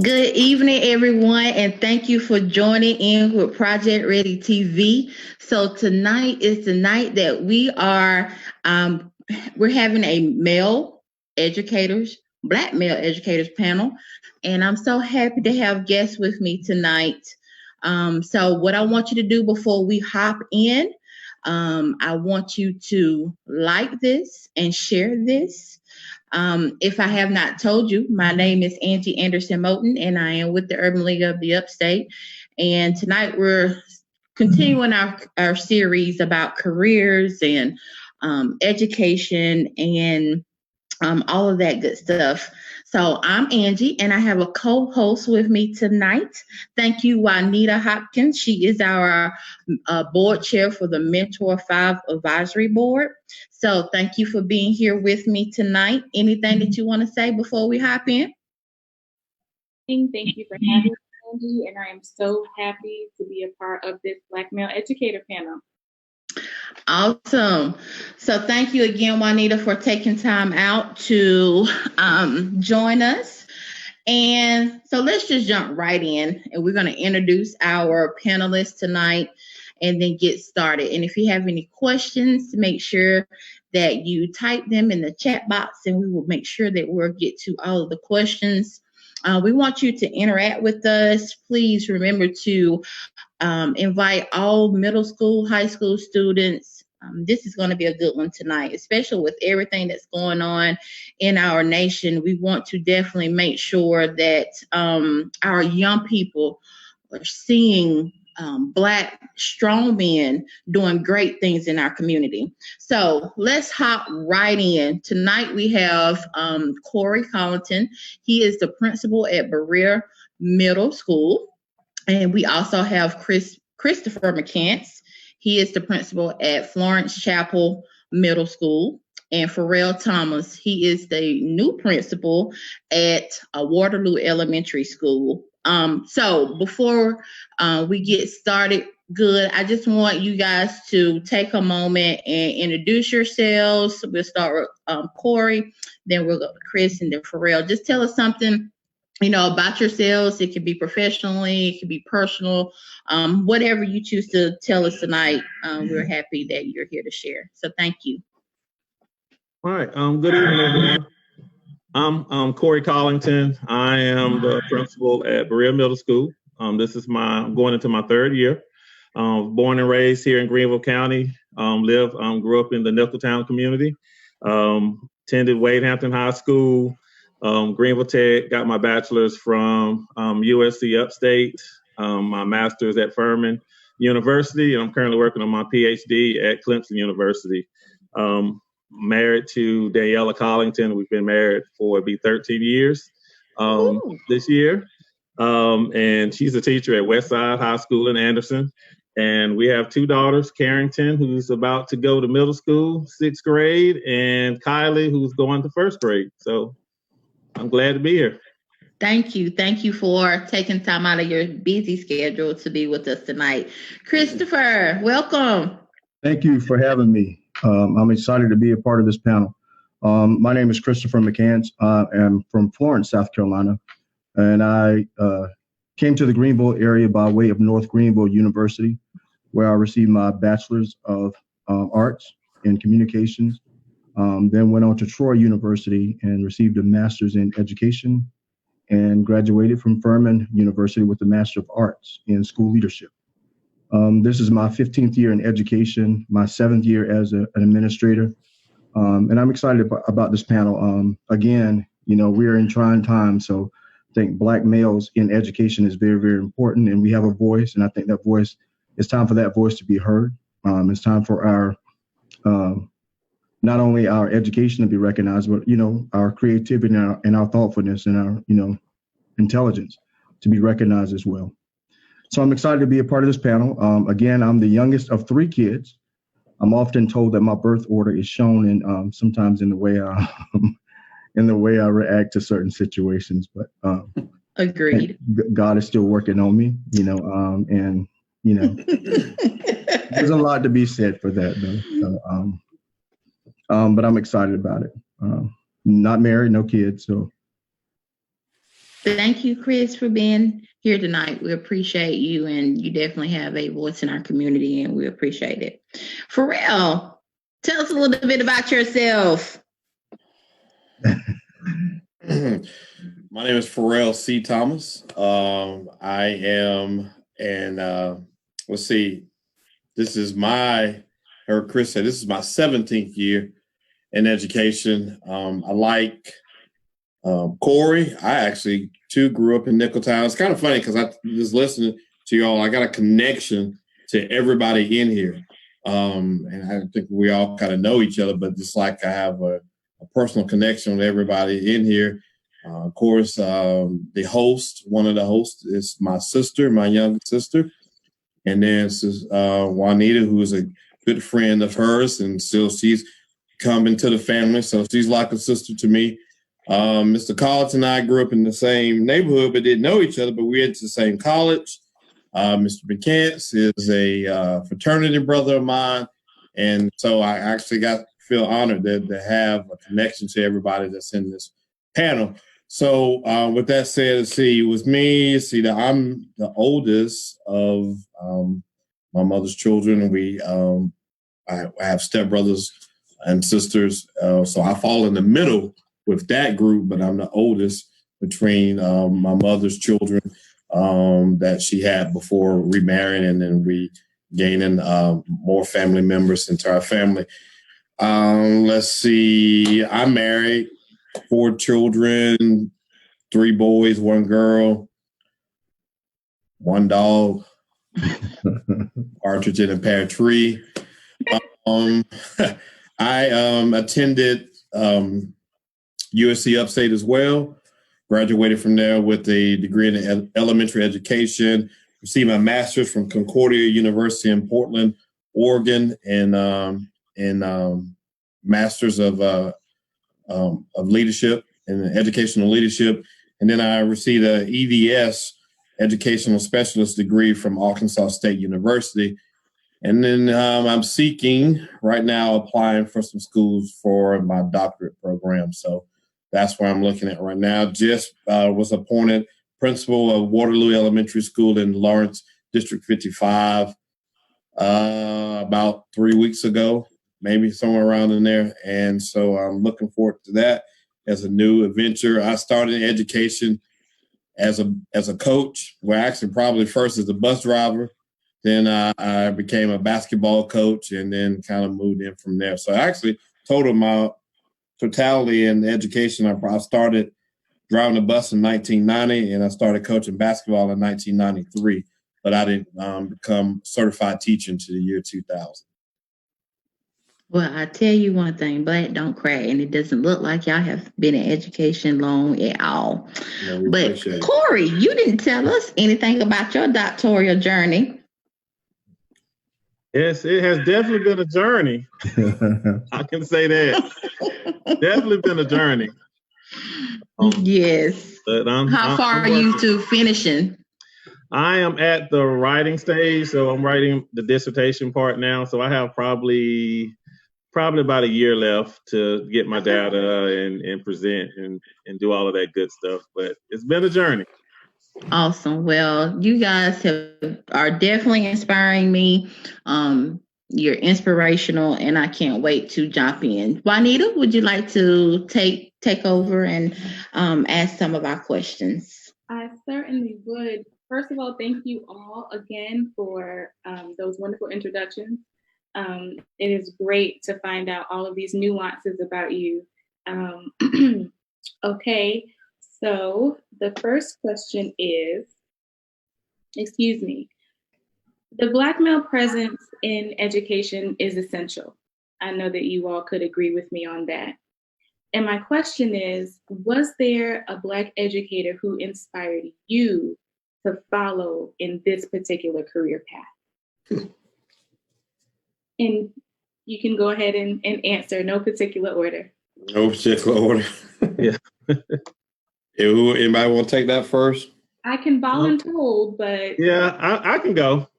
Good evening, everyone, and thank you for joining in with Project Ready TV. So tonight is the night that um, we're having a black male educators panel, and I'm so happy to have guests with me tonight. So what I want you to do before we hop in, I want you to like this and share this. If I have not told you, my name is Angie Anderson-Moton, and I am with the Urban League of the Upstate. And tonight we're continuing our series about careers and education and all of that good stuff. So I'm Angie, and I have a co-host with me tonight. Thank you, Juanita Hopkins. She is our board chair for the Mentor 5 Advisory Board. So thank you for being here with me tonight. Anything that you want to say before we hop in? Thank you for having me, Angie, and I am so happy to be a part of this Black Male Educator panel. Awesome. So thank you again, Juanita, for taking time out to join us. And so let's just jump right in, and we're going to introduce our panelists tonight and then get started. And if you have any questions, make sure that you type them in the chat box, and we will make sure that we'll get to all of the questions. We want you to interact with us. Please remember to invite all middle school, high school students. This is going to be a good one tonight, especially with everything that's going on in our nation. We want to definitely make sure that our young people are seeing Black strong men doing great things in our community. So let's hop right in. Tonight we have Cory Tallington. He is the principal at Berea Middle School. And we also have Christopher McCann. He is the principal at Florence Chapel Middle School. And Elsie Thomas, he is the new principal at Waterloo Elementary School. So before we get started, I just want you guys to take a moment and introduce yourselves. We'll start with Cory, then we'll go to Chris, and then Pharrell. Just tell us something about yourselves. It could be professionally, it could be personal, whatever you choose to tell us tonight. We're happy that you're here to share. So thank you. All right. Good evening, everyone. I'm Cory Tallington. I am the principal at Berea Middle School. I'm going into my third year. Born and raised here in Greenville County. Grew up in the Nicholtown community. Attended Wade Hampton High School. Greenville Tech, got my bachelor's from USC Upstate, my master's at Furman University, and I'm currently working on my PhD at Clemson University. Married to Daniela Collington. We've been married for 13 years this year. And she's a teacher at Westside High School in Anderson. And we have two daughters, Carrington, who's about to go to middle school, 6th grade, and Kylie, who's going to 1st grade. So I'm glad to be here. Thank you. Thank you for taking time out of your busy schedule to be with us tonight. Christopher, welcome. Thank you for having me. I'm excited to be a part of this panel. My name is Christopher McCann. I am from Florence, South Carolina, and I came to the Greenville area by way of North Greenville University, where I received my bachelor's of arts in communications. Then went on to Troy University and received a master's in education and graduated from Furman University with a Master of Arts in school leadership. This is my 15th year in education, my 7th year as an administrator. And I'm excited about this panel. Again, we're in trying times, so I think Black males in education is very, very important, and we have a voice, and I think it's time for that voice to be heard. It's time for our not only our education to be recognized, but, our creativity and our thoughtfulness and our, intelligence to be recognized as well. So I'm excited to be a part of this panel. Again, I'm the youngest of 3 kids. I'm often told that my birth order is shown in sometimes in the way I react to certain situations, but agreed. God is still working on me, and there's a lot to be said for that, though. So, but I'm excited about it. Not married, no kids, so. Thank you, Chris, for being here tonight. We appreciate you, and you definitely have a voice in our community, and we appreciate it. Pharrell, tell us a little bit about yourself. My name is Pharrell C. Thomas. I am, and let's see, this is Chris said, this is my 17th year in education. I like Cory. I actually, too, grew up in Nicholtown. It's kind of funny because I was listening to y'all. I got a connection to everybody in here. And I think we all kind of know each other, but just like I have a personal connection with everybody in here. Of course, one of the hosts is my sister, my younger sister. And then Juanita, who is a good friend of hers, and still she's come into the family. So she's like a sister to me. Mr. Collins and I grew up in the same neighborhood, but didn't know each other, but we went to the same college. Mr. McCann is a fraternity brother of mine. And so I actually feel honored to have a connection to everybody that's in this panel. So with that said, with me, I'm the oldest of my mother's children. And I have stepbrothers and sisters. So I fall in the middle with that group, but I'm the oldest between my mother's children that she had before remarrying, and then we gaining more family members into our family. Let's see, I'm married, 4 children, 3 boys, 1 girl, 1 dog, partridge in a pear tree. I attended USC Upstate as well, graduated from there with a degree in elementary education, received my master's from Concordia University in Portland, Oregon, and master's of leadership and educational leadership. And then I received a EDS, educational specialist degree from Arkansas State University. And then I'm seeking right now, applying for some schools for my doctorate program. So that's where I'm looking at right now. Just was appointed principal of Waterloo Elementary School in Lawrence, District 55, about 3 weeks ago, maybe somewhere around in there. And so I'm looking forward to that as a new adventure. I started education as a coach, well, actually probably first as a bus driver. Then I became a basketball coach, and then kind of moved in from there. So I actually my totality in education, I started driving a bus in 1990, and I started coaching basketball in 1993. But I didn't become certified teacher until the year 2000. Well, I tell you one thing, Black don't crack, and it doesn't look like y'all have been in education long at all. No, but Cory, you didn't tell us anything about your doctoral journey. Yes, it has definitely been a journey. I can say that. Definitely been a journey. Yes. But How far are you to finishing? I am at the writing stage, so I'm writing the dissertation part now. So I have probably about a year left to get my data and present and do all of that good stuff. But it's been a journey. Awesome. Well, you guys are definitely inspiring me. You're inspirational, and I can't wait to jump in. Juanita, would you like to take over and ask some of our questions? I certainly would. First of all, thank you all again for those wonderful introductions. It is great to find out all of these nuances about you. Okay, so the first question is, the Black male presence in education is essential. I know that you all could agree with me on that. And my question is, was there a Black educator who inspired you to follow in this particular career path? And you can go ahead and answer, no particular order. No particular order. Yeah. Anybody want to take that first? I can voluntold, but yeah, I can go.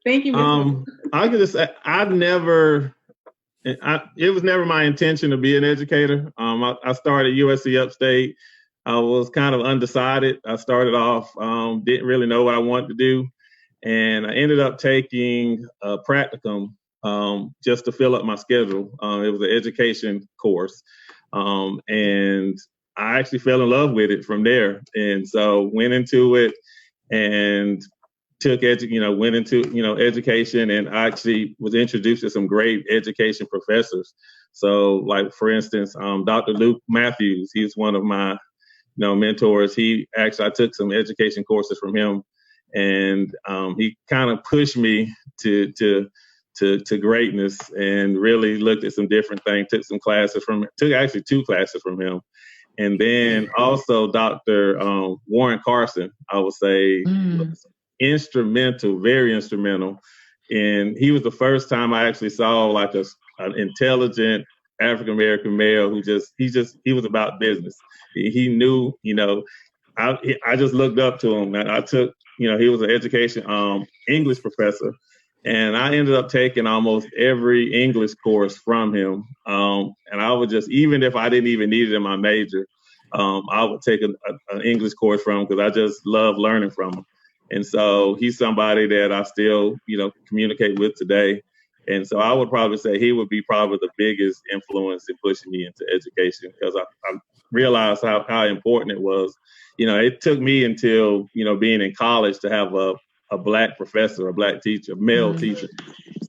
Thank you. I can just say it was never my intention to be an educator. I started USC Upstate. I was kind of undecided. I started off, didn't really know what I wanted to do. And I ended up taking a practicum just to fill up my schedule. It was an education course. And I actually fell in love with it from there. And so went into it and went into, education, and I actually was introduced to some great education professors. So like, for instance, Dr. Luke Matthews, he's one of my, mentors. I took some education courses from him, and he kind of pushed me to greatness, and really looked at some different things, took actually 2 classes from him. And then also Dr. Warren Carson, I would say, very instrumental. And he was the first time I actually saw like an intelligent African-American male who he was about business. He knew, I just looked up to him. And I took, he was an education English professor. And I ended up taking almost every English course from him. And I would just, even if I didn't even need it in my major, I would take an English course from him because I just love learning from him. And so he's somebody that I still, communicate with today. And so I would probably say he would be probably the biggest influence in pushing me into education, because I realized how important it was. It took me until, being in college to have a Black professor, a Black teacher, male teacher.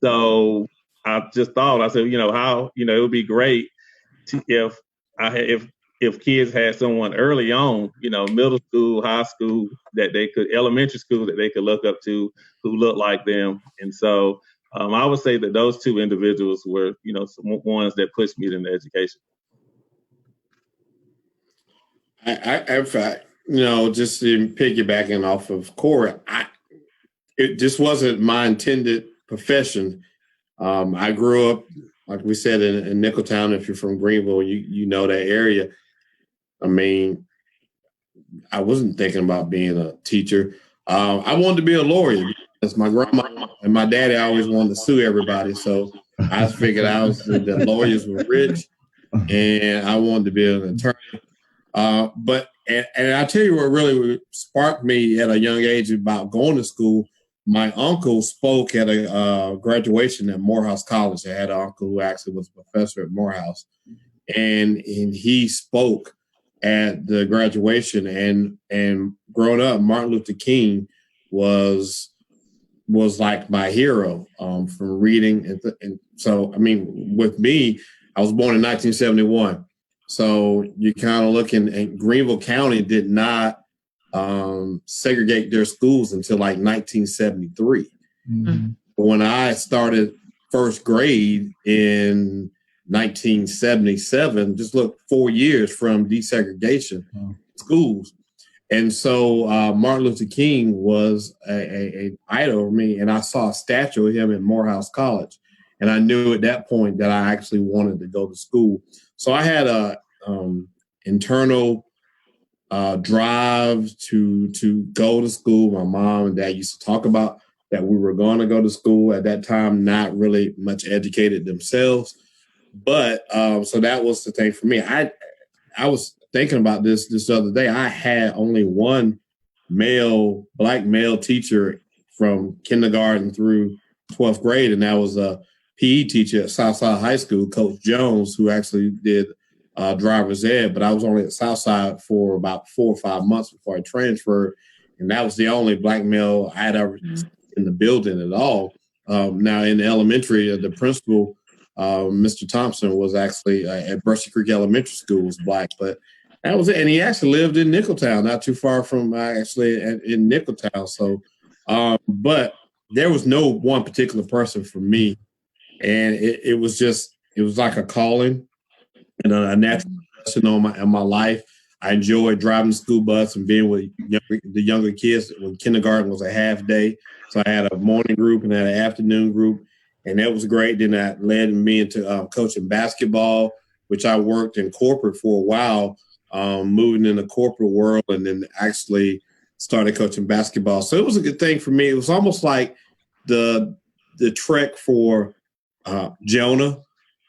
So I just thought, I said, it would be great if kids had someone early on, middle school, high school, elementary school that they could look up to, who looked like them. And so I would say that those 2 individuals were, some ones that pushed me into education. In fact, just in piggybacking off of Cory, it just wasn't my intended profession. I grew up, like we said, in Nicholtown. If you're from Greenville, you know that area. I mean, I wasn't thinking about being a teacher. I wanted to be a lawyer. That's my grandma and my daddy always wanted to sue everybody. So I figured out that lawyers were rich, and I wanted to be an attorney. But I tell you what really sparked me at a young age about going to school. My uncle spoke at a graduation at Morehouse College. I had an uncle who actually was a professor at Morehouse, and he spoke at the graduation. And growing up, Martin Luther King was like my hero from reading. And so, I mean, with me, I was born in 1971. So you kind of looking, and Greenville County did not segregate their schools until like 1973. Mm-hmm. When I started first grade in 1977, just look 4 years from desegregation schools. And so Martin Luther King was a idol of me, and I saw a statue of him at Morehouse College. And I knew at that point that I actually wanted to go to school. So I had a internal drive to go to school. My mom and dad used to talk about that we were going to go to school. At that time, not really much educated themselves. But so that was the thing for me. I was thinking about this other day. I had only one Black male teacher from kindergarten through 12th grade, and that was a PE teacher at Southside High School, Coach Jones, who actually did driver's ed. But I was only at Southside for about 4 or 5 months before I transferred, and that was the only Black male I had ever in the building at all. Now in the elementary, the principal, Mr. Thompson, was actually at Brushy Creek Elementary School, was Black, but that was it. And he actually lived in Nicholtown, not too far from actually in Nicholtown. So, but there was no one particular person for me. And it was like a calling and a natural progression in my life. I enjoyed driving the school bus and being with the younger kids when kindergarten was a half day. So I had a morning group and then an afternoon group, and that was great. Then that led me into coaching basketball, which I worked in corporate for a while, moving in the corporate world, and then actually started coaching basketball. So it was a good thing for me. It was almost like the trek for Jonah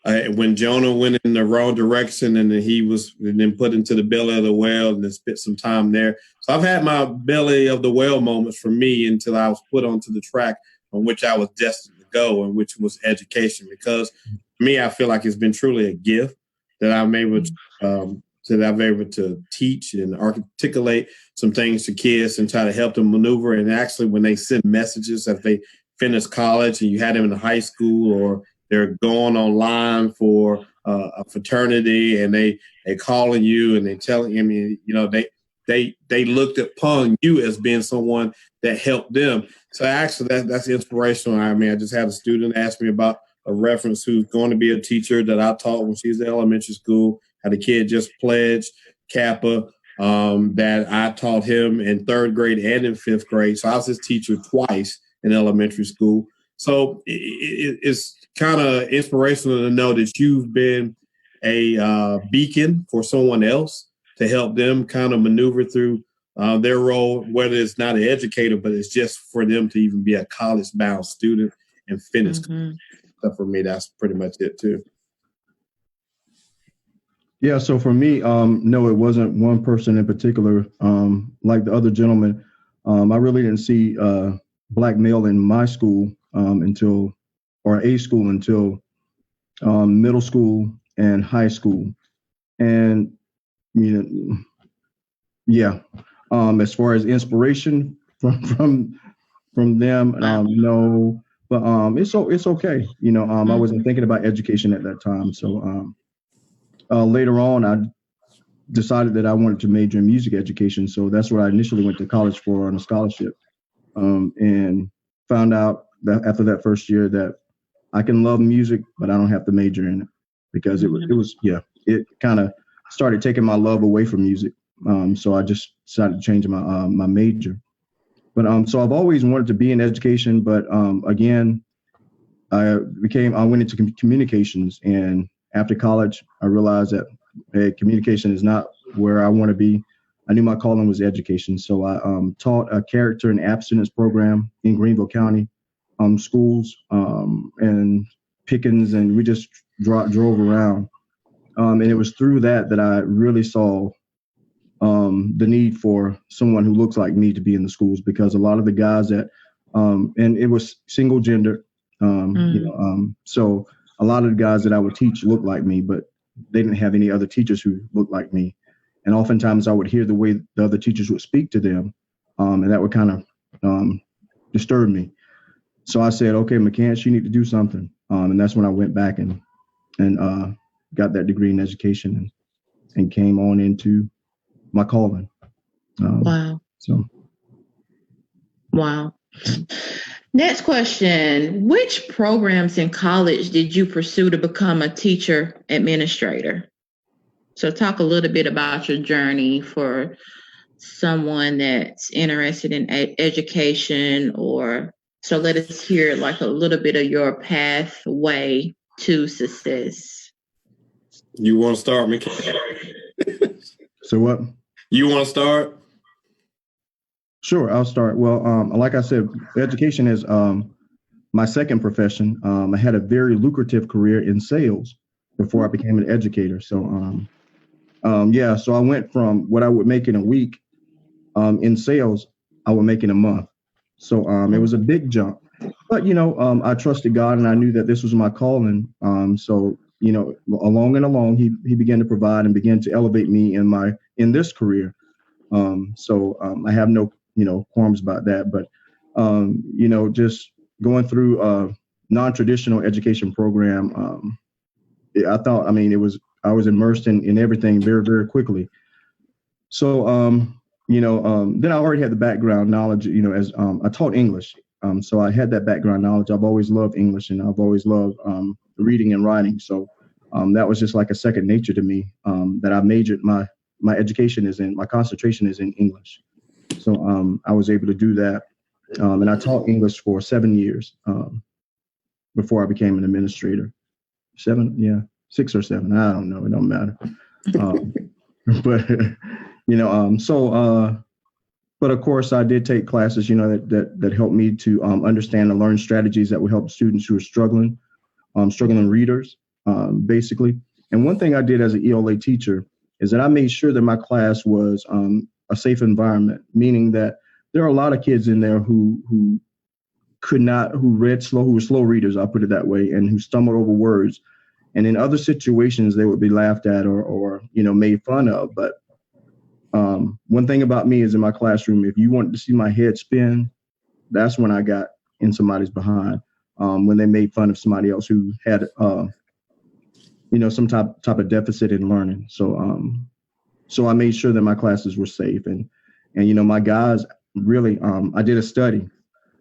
when Jonah went in the wrong direction and he was then put into the belly of the whale and then spent some time there. So I've had my belly of the whale moments for me until I was put onto the track on which I was destined to go, and which was education. Because for me, I feel like it's been truly a gift that I'm able to teach and articulate some things to kids and try to help them maneuver. And actually, when they send messages that they finish college and you had them in high school, or they're going online for a fraternity and they calling you and they telling you, they looked upon you as being someone that helped them. So actually that's inspirational. I mean, I just had a student ask me about a reference who's going to be a teacher that I taught when she was in elementary school. Had a kid just pledged Kappa that I taught him in 3rd grade and in 5th grade. So I was his teacher twice in elementary school. So it's kind of inspirational to know that you've been a beacon for someone else to help them kind of maneuver through their role, whether it's not an educator, but it's just for them to even be a college-bound student and finish. So for me, that's pretty much it too. Yeah, so for me, no, it wasn't one person in particular. Like the other gentleman, I really didn't see Black male in my school until middle school and high school. And, as far as inspiration from them, no, but it's okay. I wasn't thinking about education at that time. So later on, I decided that I wanted to major in music education. So that's what I initially went to college for on a scholarship, and found out that after that first year that I can love music, but I don't have to major in it, because it kind of started taking my love away from music. So I just decided to change my major. But so I've always wanted to be in education, but again, I went into communications, and after college, I realized that communication is not where I want to be. I knew my calling was education, so I taught a character and abstinence program in Greenville County schools and Pickens, and we just drove around. And it was through that I really saw the need for someone who looks like me to be in the schools, because a lot of the guys that, and it was single gender, so a lot of the guys that I would teach looked like me, but they didn't have any other teachers who looked like me. And oftentimes I would hear the way the other teachers would speak to them, and that would kind of disturb me. So I said, okay, McCann, you need to do something. And that's when I went back and got that degree in education and came on into my calling. Wow. Next question. Which programs in college did you pursue to become a teacher administrator? So talk a little bit about your journey for someone that's interested in education, so let us hear like a little bit of your pathway to success. You want to start, McCann? So what? You want to start? Sure, I'll start. Well, like I said, education is my second profession. I had a very lucrative career in sales before I became an educator. So, so I went from what I would make in a week in sales, I would make in a month. So it was a big jump. But, I trusted God, and I knew that this was my calling. So, along, he began to provide and began to elevate me in this career. So I have no qualms about that, but, just going through a non-traditional education program, I thought, I was immersed in everything very, very quickly. So, then I already had the background knowledge, as I taught English. So I had that background knowledge. I've always loved English, and I've always loved reading and writing. So that was just like a second nature to me, that I majored, my education is in, my concentration is in English. So I was able to do that. And I taught English for 7 years before I became an administrator. 6 or 7. I don't know. It don't matter. But, but of course I did take classes, that helped me to understand and learn strategies that would help students who are struggling readers. basically. And one thing I did as an ELA teacher is that I made sure that my class was a safe environment, meaning that there are a lot of kids in there who read slow, who were slow readers, I'll put it that way, and who stumbled over words. And in other situations, they would be laughed at or made fun of. But one thing about me is in my classroom, if you wanted to see my head spin, that's when I got in somebody's behind, when they made fun of somebody else who had, some type of deficit in learning. So I made sure that my classes were safe. And my guys really, I did a study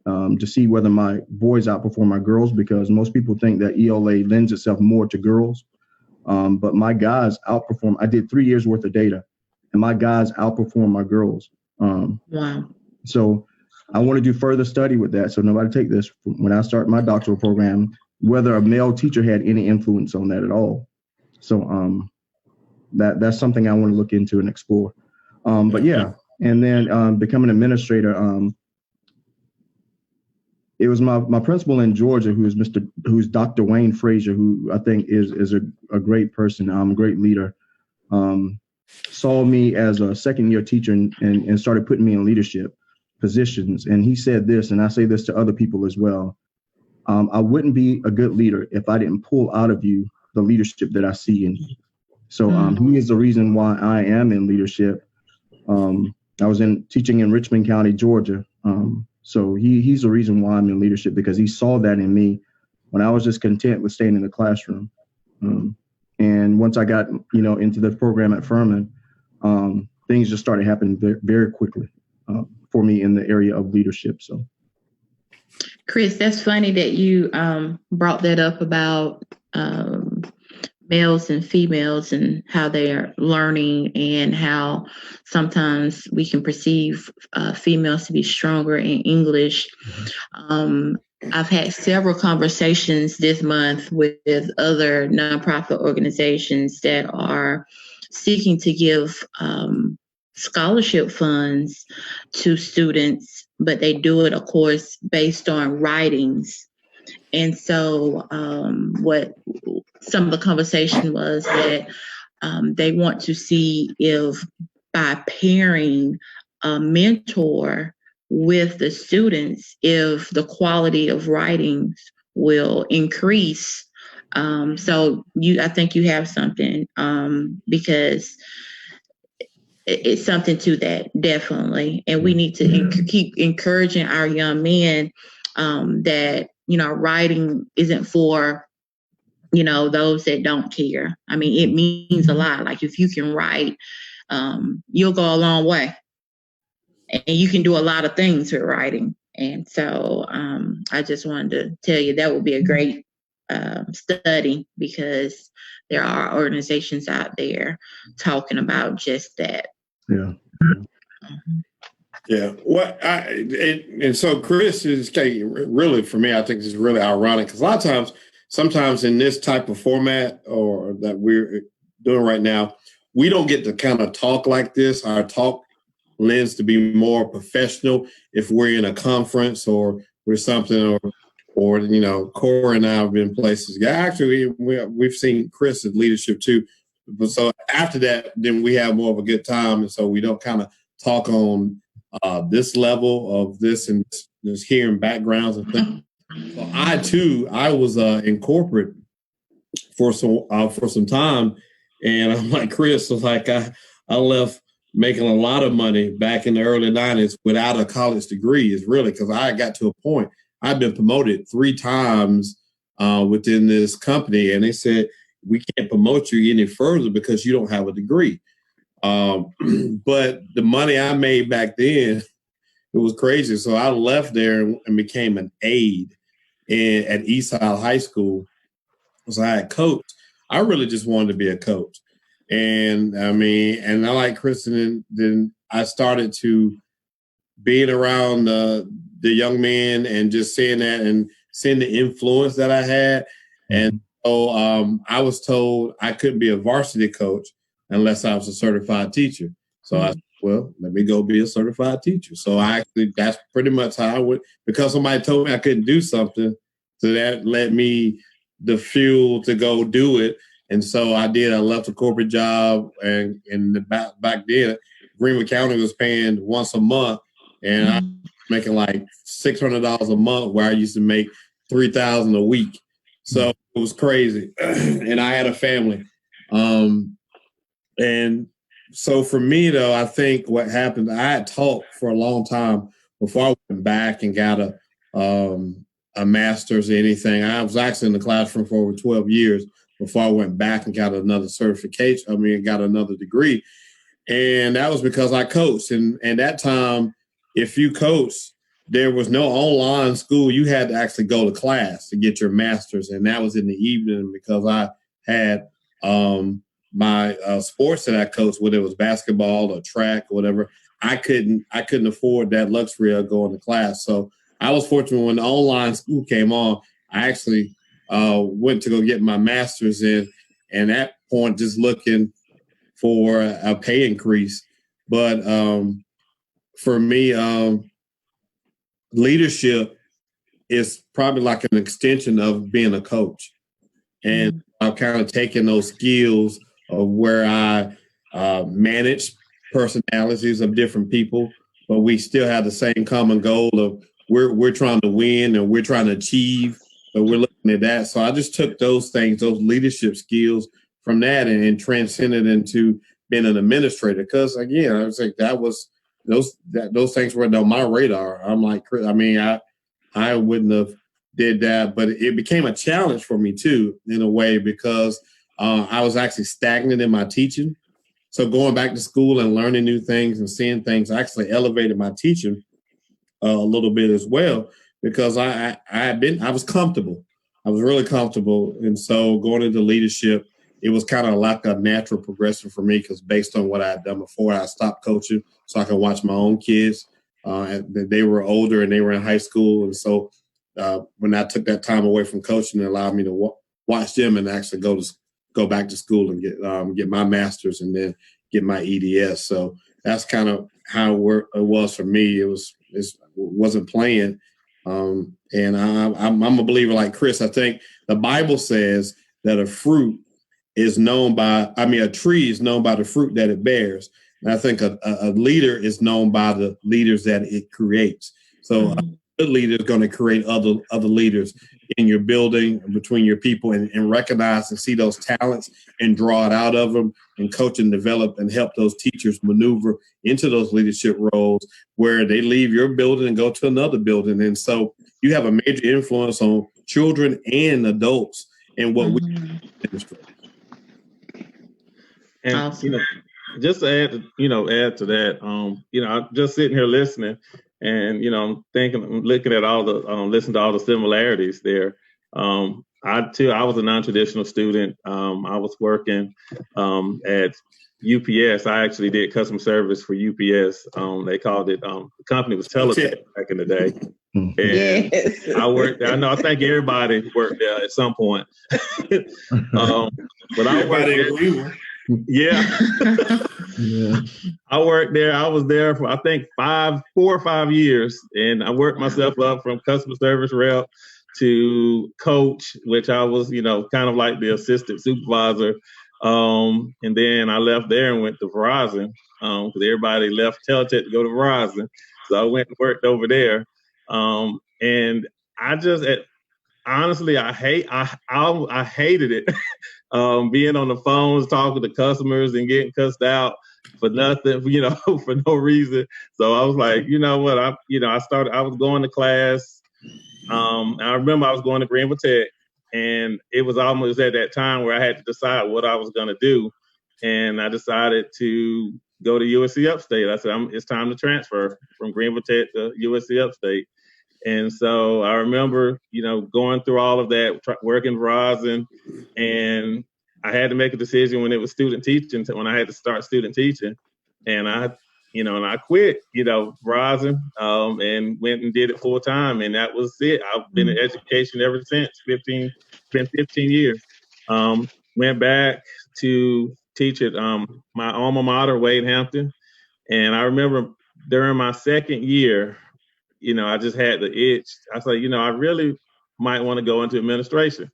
to see whether my boys outperform my girls, because most people think that ELA lends itself more to girls. But my guys outperform. I did 3 years worth of data, and my guys outperform my girls. Wow. So I want to do further study with that. So nobody take this when I start my doctoral program, whether a male teacher had any influence on that at all. So that's something I want to look into and explore. But yeah, and then becoming an administrator, it was my principal in Georgia, who's Dr. Wayne Frazier, who I think is a great person, a great leader. Saw me as a second-year teacher and started putting me in leadership positions. And he said this, and I say this to other people as well. I wouldn't be a good leader if I didn't pull out of you the leadership that I see in you. So he is the reason why I am in leadership. I was teaching in Richmond County, Georgia. So he's the reason why I'm in leadership, because he saw that in me when I was just content with staying in the classroom. And once I got, into the program at Furman, things just started happening very, very quickly for me in the area of leadership. So, Chris, that's funny that you brought that up about males and females and how they are learning, and how sometimes we can perceive females to be stronger in English. I've had several conversations this month with other nonprofit organizations that are seeking to give scholarship funds to students, but they do it, of course, based on writings. And so what some of the conversation was that they want to see if by pairing a mentor with the students, if the quality of writings will increase. So I think you have something, because it's something to that, definitely. And we need to keep encouraging our young men that, writing isn't for, those that don't care. I mean, it means a lot. Like, if you can write, you'll go a long way. And you can do a lot of things with writing. And so I just wanted to tell you that would be a great study, because there are organizations out there talking about just that. Yeah. Yeah. And so Chris is really, for me, I think this is really ironic, because a lot of times, sometimes in this type of format or that we're doing right now, we don't get to kind of talk like this. Our talk lends to be more professional if we're in a conference or something, or Cory and I have been places. Yeah, actually, we've seen Chris's leadership too. But so after that, then we have more of a good time, and so we don't kind of talk on this level of this and just hearing backgrounds and things. So I was in corporate for some time, and I'm like Chris, was like I left making a lot of money back in the early 90s without a college degree. Is really because I got to a point. I've been promoted 3 times within this company, and they said we can't promote you any further because you don't have a degree. But the money I made back then, it was crazy. So I left there and became an aide at Eastside High School. So I had coached. I really just wanted to be a coach. And I like Chris, and then I started to being around the young men and just seeing that and seeing the influence that I had. And so I was told I couldn't be a varsity coach unless I was a certified teacher. So I said, well, let me go be a certified teacher. So that's pretty much how I went, because somebody told me I couldn't do something. So that let me the fuel to go do it. And so I left a corporate job, and back then, Greenwood County was paying once a month, and I was making like $600 a month, where I used to make $3,000 a week. So it was crazy. And I had a family. And so for me, though, I think what happened, I had taught for a long time before I went back and got a master's or anything. I was actually in the classroom for over 12 years before I went back and got another certification. Got another degree. And that was because I coached. And at that time, if you coached, there was no online school. You had to actually go to class to get your master's. And that was in the evening, because I had my sports that I coached, whether it was basketball or track or whatever. I couldn't afford that luxury of going to class. So I was fortunate when the online school came on. I actually went to go get my master's in, and at that point, just looking for a pay increase. But for me, leadership is probably like an extension of being a coach. And I've kind of taken those skills of where I manage personalities of different people, but we still have the same common goal of we're trying to win and we're trying to achieve, but we're looking at that. So I just took those things, those leadership skills from that, and transcended into being an administrator. Because again, I was like, those things weren't on my radar. I'm like, I wouldn't have did that, but it became a challenge for me too, in a way, because I was actually stagnant in my teaching. So going back to school and learning new things and seeing things actually elevated my teaching a little bit as well, because I was comfortable. I was really comfortable. And so going into leadership, it was kind of like a natural progression for me, because based on what I had done before, I stopped coaching so I could watch my own kids. They were older and they were in high school. And so when I took that time away from coaching, it allowed me to watch them and actually go back to school and get my master's and then get my EDS. So that's kind of how it was for me. It wasn't playing. And I'm a believer like Chris. I think the Bible says that a tree is known by the fruit that it bears. And I think a leader is known by the leaders that it creates. So a good leader is going to create other leaders in your building, between your people, and recognize and see those talents and draw it out of them, and coach and develop and help those teachers maneuver into those leadership roles where they leave your building and go to another building. And so you have a major influence on children and adults in what we demonstrate. And awesome. Just to add to that, I'm just sitting here listening, and looking at all the listening to all the similarities there. I was a non-traditional student. I was working at UPS. I actually did customer service for UPS. They called it, the company was Teletech back in the day. And yes. I worked there. I think everybody worked there at some point. But I worked there. Yeah. I worked there. I was there for, I think, 4 or 5 years. And I worked myself up from customer service rep to coach, which I was, kind of like the assistant supervisor. And then I left there and went to Verizon, because everybody left Teletech to go to Verizon. So I went and worked over there. And I just, honestly, I hated it. Being on the phones, talking to customers and getting cussed out for nothing, for no reason. So I was like, you know what? I was going to class. I remember I was going to Greenville Tech, and it was almost at that time where I had to decide what I was going to do. And I decided to go to USC Upstate. I said, it's time to transfer from Greenville Tech to USC Upstate. And so I remember, going through all of that, working Verizon, and I had to make a decision when it was student teaching, when I had to start student teaching. And I quit, Verizon, and went and did it full time. And that was it. I've been in education ever since, 15 years. Went back to teach at my alma mater, Wade Hampton. And I remember during my second year, I just had the itch. I said, I really might want to go into administration.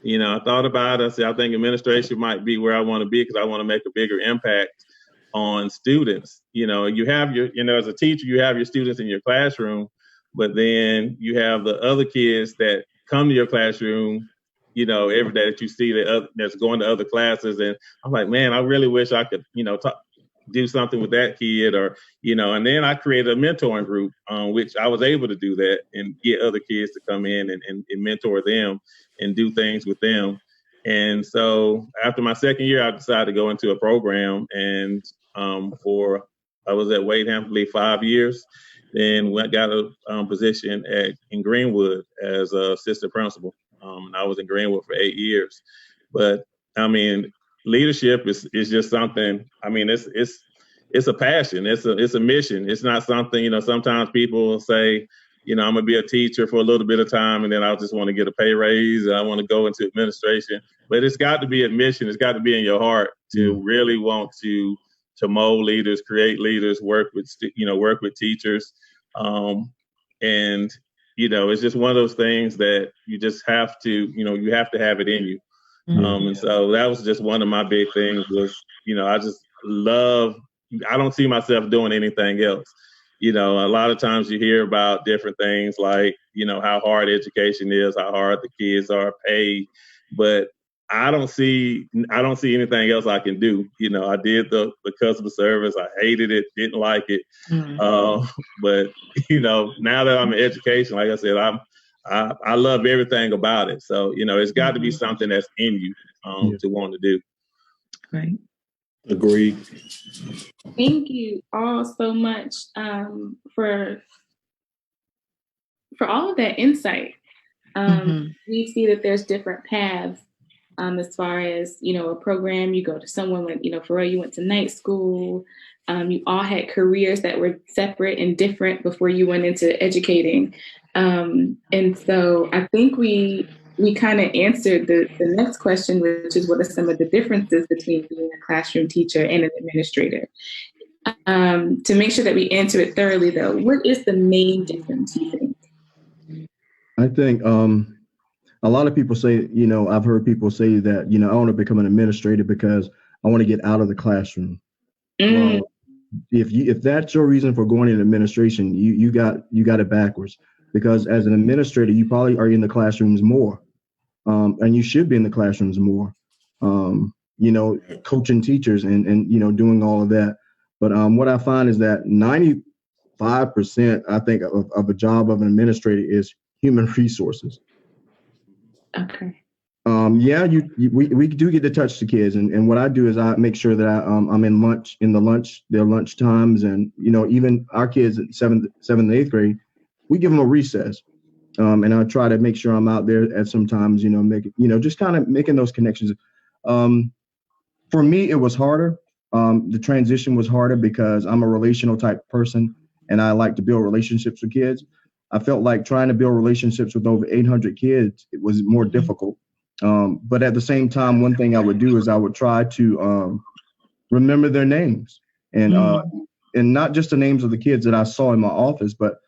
I thought about it. I said, I think administration might be where I want to be because I want to make a bigger impact on students. You have as a teacher, you have your students in your classroom, but then you have the other kids that come to your classroom, every day that you see that's going to other classes. And I'm like, man, I really wish I could, do something with that kid and then I created a mentoring group, which I was able to do that and get other kids to come in and mentor them and do things with them. And so after my second year, I decided to go into a program and I was at Wade Hampton 5 years, then got a position in Greenwood as an assistant principal. And I was in Greenwood for 8 years. But I mean, leadership is just something. I mean, it's a passion. It's a mission. It's not something. Sometimes people say, I'm gonna be a teacher for a little bit of time, and then I just want to get a pay raise. And I want to go into administration. But it's got to be a mission. It's got to be in your heart to really want to mold leaders, create leaders, work with teachers, and it's just one of those things that you just have to, you have to have it in you. And so that was just one of my big things was, I just love, I don't see myself doing anything else. A lot of times you hear about different things like, how hard education is, how hard the kids are paid, but I don't see anything else I can do. I did the customer service. I hated it, didn't like it. But now that I'm in education, like I said, I love everything about it. So, it's got to be something that's in you to want to do. Right. Agreed. Thank you all so much for all of that insight. We see that there's different paths as far as, a program, you go to someone like, Pharrell, you went to night school. You all had careers that were separate and different before you went into educating. And so I think we kind of answered the next question, which is what are some of the differences between being a classroom teacher and an administrator? To make sure that we answer it thoroughly, though, what is the main difference, you think? I think a lot of people say, I've heard people say that, I want to become an administrator because I want to get out of the classroom. Well, if that's your reason for going into administration, you got it backwards, because as an administrator, you probably are in the classrooms more, and you should be in the classrooms more, coaching teachers and doing all of that. But what I find is that 95%, I think, of a job of an administrator is human resources. Okay. We do get to touch the kids, and what I do is I make sure that I'm in their lunch times, and even our kids at 7th and 8th grade, we give them a recess, and I try to make sure I'm out there at sometimes just kind of making those connections. For me, it was harder. The transition was harder because I'm a relational type person, and I like to build relationships with kids. I felt like trying to build relationships with over 800 kids, it was more difficult. But at the same time, one thing I would do is I would try to remember their names, and not just the names of the kids that I saw in my office, but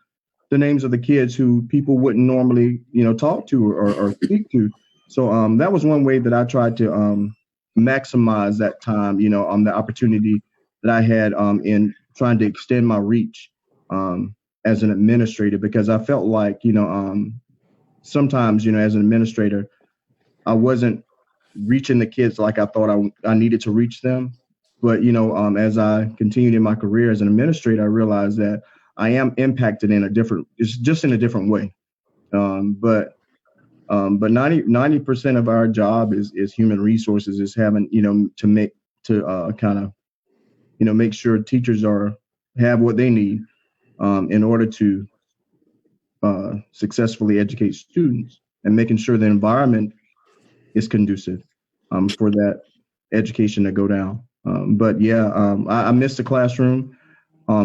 the names of the kids who people wouldn't normally, talk to or speak to. So that was one way that I tried to maximize that time, on the opportunity that I had in trying to extend my reach as an administrator, because I felt like, sometimes, as an administrator, I wasn't reaching the kids like I thought I needed to reach them. But, as I continued in my career as an administrator, I realized that I am impacted in a different way. But 90% of our job is human resources, is having, to make sure teachers have what they need in order to successfully educate students, and making sure the environment is conducive for that education to go down. But I miss the classroom.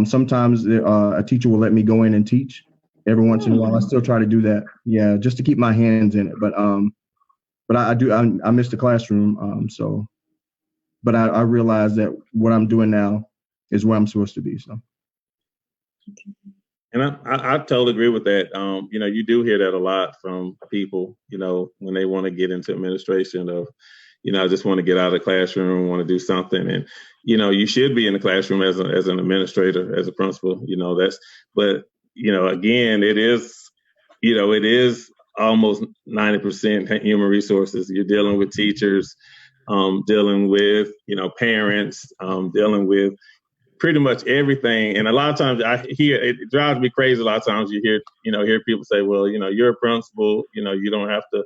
Sometimes a teacher will let me go in and teach. Every once in a while, I still try to do that. Yeah, just to keep my hands in it. But I miss the classroom. But I realize that what I'm doing now is where I'm supposed to be. So. And I totally agree with that. You do hear that a lot from people, when they want to get into administration of, I just want to get out of the classroom, want to do something. And, you should be in the classroom as an administrator, as a principal, but again, it is almost 90% human resources. You're dealing with teachers, dealing with, parents, dealing with pretty much everything. And a lot of times it drives me crazy. A lot of times you hear people say, well, you're a principal, you don't have to,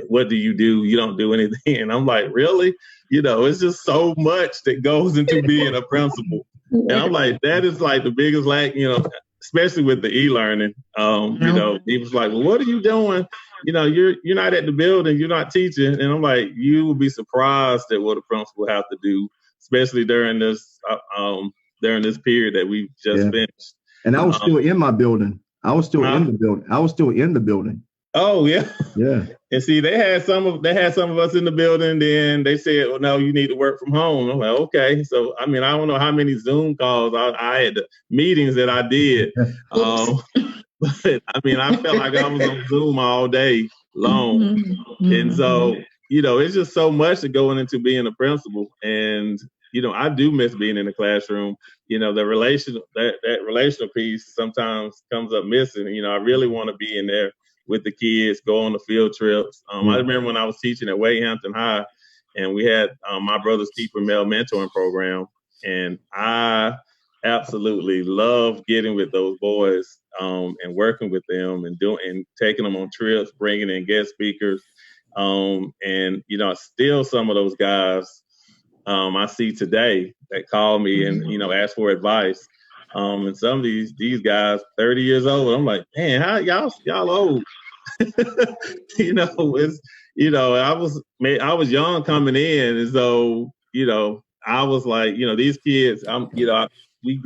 what do? You don't do anything. And I'm like, really? It's just so much that goes into being a principal. And I'm like, that is like the biggest lack, especially with the e-learning. People's like, well, what are you doing? You're not at the building, you're not teaching. And I'm like, you will be surprised at what a principal have to do, especially during this period that we've just finished. And I was still in my building. I was still in the building. Oh yeah. Yeah. And see, they had some of us in the building. Then they said, well, no, you need to work from home. I'm like, okay. So, I don't know how many Zoom calls I had, meetings that I did. But I felt like I was on Zoom all day long. Mm-hmm. And so, it's just so much to going into being a principal. And, I do miss being in the classroom. The relational piece sometimes comes up missing. I really want to be in there with the kids, go on the field trips. I remember when I was teaching at Wade Hampton High, and we had my brother's keeper male mentoring program, and I absolutely love getting with those boys and working with them and taking them on trips, bringing in guest speakers, and still some of those guys I see today that call me and ask for advice. And some of these guys, 30 years old, I'm like, man, how y'all old? I was young coming in, and so I was like, these kids, we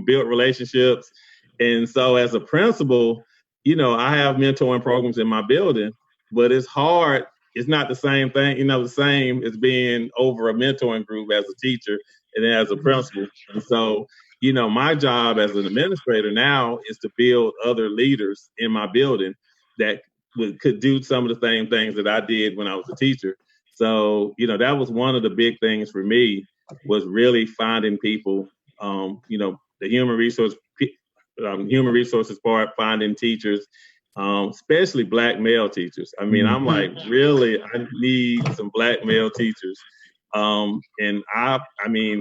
built relationships, and so as a principal, I have mentoring programs in my building, but it's hard. It's not the same thing, the same as being over a mentoring group as a teacher and then as a principal. And so, my job as an administrator now is to build other leaders in my building that could do some of the same things that I did when I was a teacher. So, that was one of the big things for me, was really finding people, the human resources part, finding teachers, especially Black male teachers. I'm like, really, I need some Black male teachers. And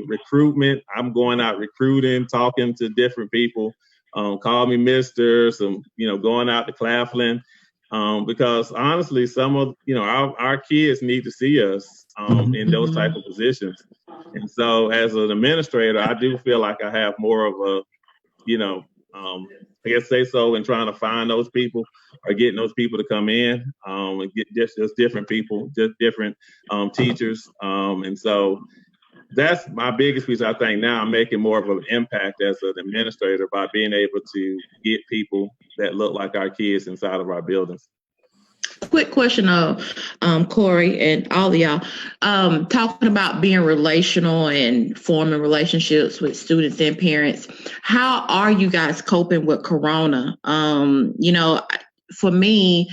recruitment, I'm going out recruiting, talking to different people, call me Mr. Going out to Claflin, because honestly, some of, our kids need to see us in those type of positions. And so as an administrator, I do feel like I have more of a, I guess say so, in trying to find those people or getting those people to come in and get just different people, just different teachers. And so that's my biggest piece. I think now I'm making more of an impact as an administrator by being able to get people that look like our kids inside of our buildings. Quick question of Cory and all of y'all, talking about being relational and forming relationships with students and parents. How are you guys coping with Corona? For me,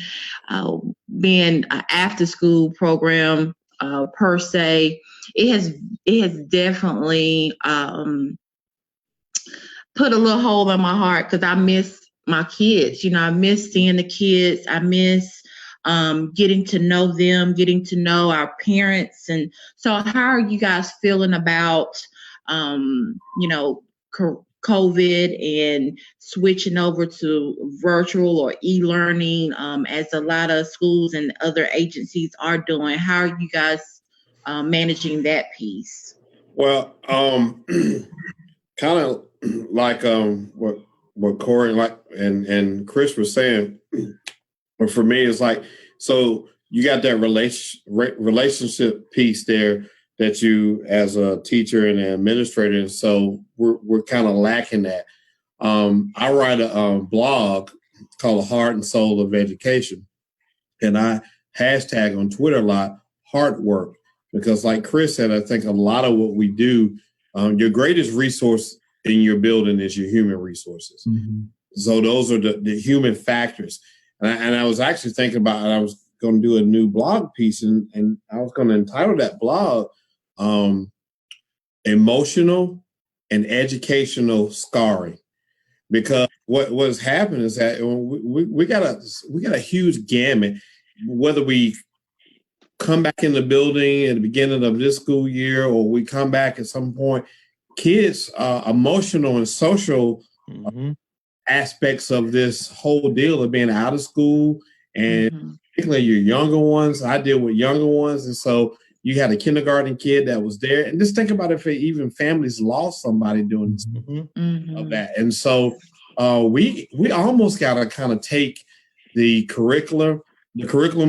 being an after school program per se, it has definitely put a little hole in my heart, because I miss my kids. I miss seeing the kids. I miss getting to know them, getting to know our parents. And so how are you guys feeling about, COVID and switching over to virtual or e-learning, as a lot of schools and other agencies are doing? How are you guys managing that piece? Well, kind of like what Cory and Chris was saying. But for me, it's like, so you got that relationship piece there that you, as a teacher and an administrator, so we're kind of lacking that. I write a blog called Heart and Soul of Education, and I hashtag on Twitter a lot, heart work, because like Chris said, I think a lot of what we do, your greatest resource in your building is your human resources. Mm-hmm. So those are the human factors. And I was actually thinking about it. I was going to do a new blog piece, and I was going to entitle that blog Emotional and Educational Scarring. Because what's happened is that we got a huge gamut. Whether we come back in the building at the beginning of this school year, or we come back at some point, kids' emotional and social aspects of this whole deal of being out of school, and particularly your younger ones. I deal with younger ones, and so you had a kindergarten kid that was there, and just think about if even families lost somebody doing this of that. And so we almost got to kind of take the curriculum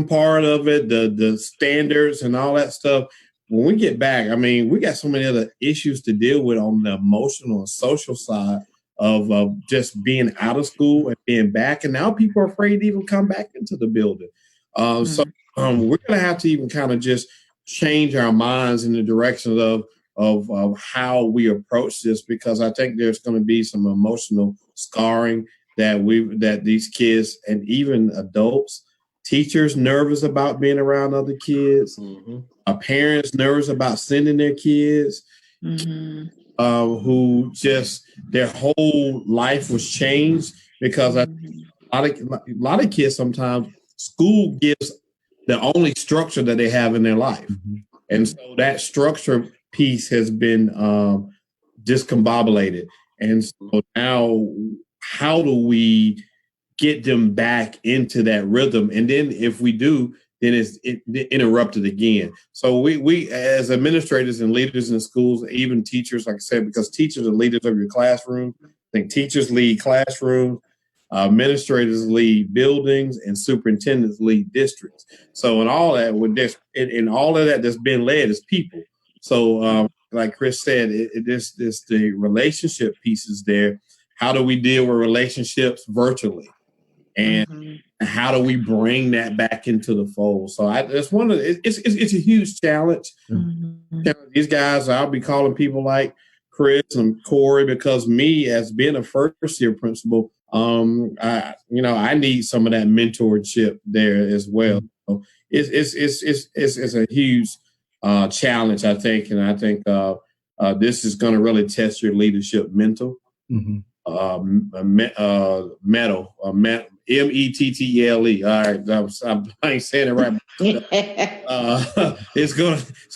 part of it, the standards and all that stuff. When we get back, I mean, we got so many other issues to deal with on the emotional and social side of just being out of school and being back. And now people are afraid to even come back into the building. So we're going to have to even kind of just change our minds in the direction of how we approach this, because I think there's going to be some emotional scarring that these kids and even adults, teachers nervous about being around other kids, parents nervous about sending their kids, who just their whole life was changed because a lot of kids, sometimes school gives the only structure that they have in their life. And so that structure piece has been discombobulated. And so now how do we get them back into that rhythm? And then if we do, then it's interrupted again. So we as administrators and leaders in schools, even teachers, like I said, because teachers are leaders of your classroom. I think teachers lead classrooms, administrators lead buildings, and superintendents lead districts. So in all that, in all of that that's been led is people. So like Chris said, this the relationship pieces there. How do we deal with relationships virtually? And how do we bring that back into the fold? So it's a huge challenge. These guys, I'll be calling people like Chris and Cory, because me, as being a first year principal, I need some of that mentorship there as well. So it's a huge challenge, I think, and I think this is going to really test your leadership mental. METTLE. All right, I ain't saying it right. It's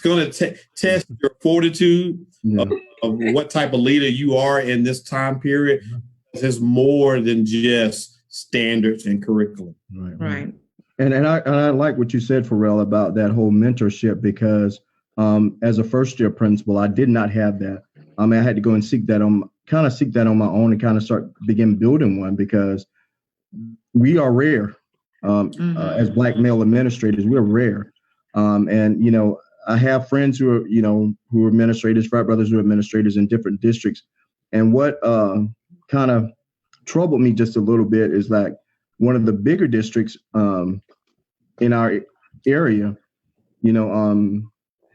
going to test your fortitude of what type of leader you are in this time period. There's more than just standards and curriculum. Right. And I like what you said, Pharrell, about that whole mentorship, because as a first year principal, I did not have that. I mean, I had to go and seek that on my own and kind of begin building one, because we are rare as Black male administrators. We're rare, and I have friends who are administrators, frat brothers who are administrators in different districts. And what kind of troubled me just a little bit is like one of the bigger districts in our area,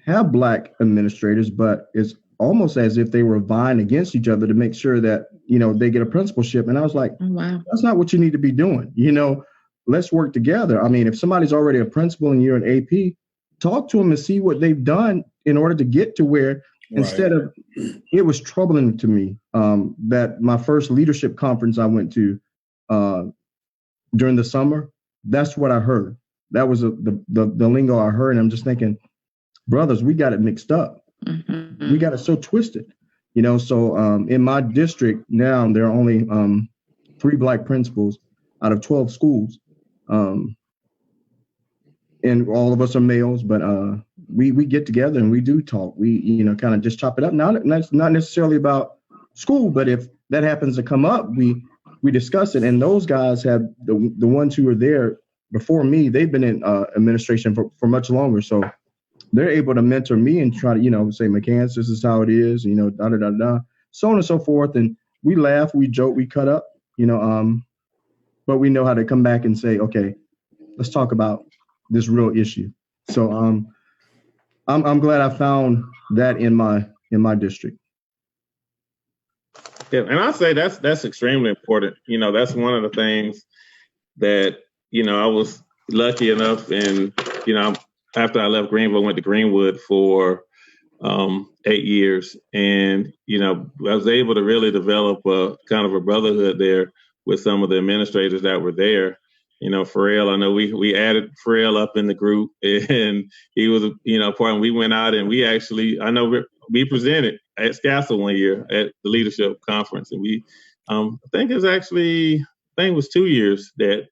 have Black administrators, but it's almost as if they were vying against each other to make sure that, they get a principalship. And I was like, wow, that's not what you need to be doing. Let's work together. I mean, if somebody's already a principal and you're an AP, talk to them and see what they've done in order to get to where, instead of, it was troubling to me that my first leadership conference I went to during the summer, that's what I heard. That was the lingo I heard. And I'm just thinking, brothers, we got it mixed up. We got it so twisted, so in my district now, there are only 3 Black principals out of 12 schools. And all of us are males, but we get together and we do talk. We, kind of just chop it up. Now, that's not necessarily about school, but if that happens to come up, we discuss it. And those guys have the ones who were there before me, they've been in administration for much longer. So they're able to mentor me and try to, say, McCann, this is how it is, so on and so forth. And we laugh, we joke, we cut up, but we know how to come back and say, okay, let's talk about this real issue. So I'm glad I found that in my district. Yeah, and I say that's extremely important. That's one of the things that I was lucky enough, and after I left Greenville, I went to Greenwood for 8 years, and I was able to really develop a kind of a brotherhood there with some of the administrators that were there. Pharrell, I know we added Pharrell up in the group, and he was part. And we went out and we presented at SCASA one year at the leadership conference, and I think it was 2 years that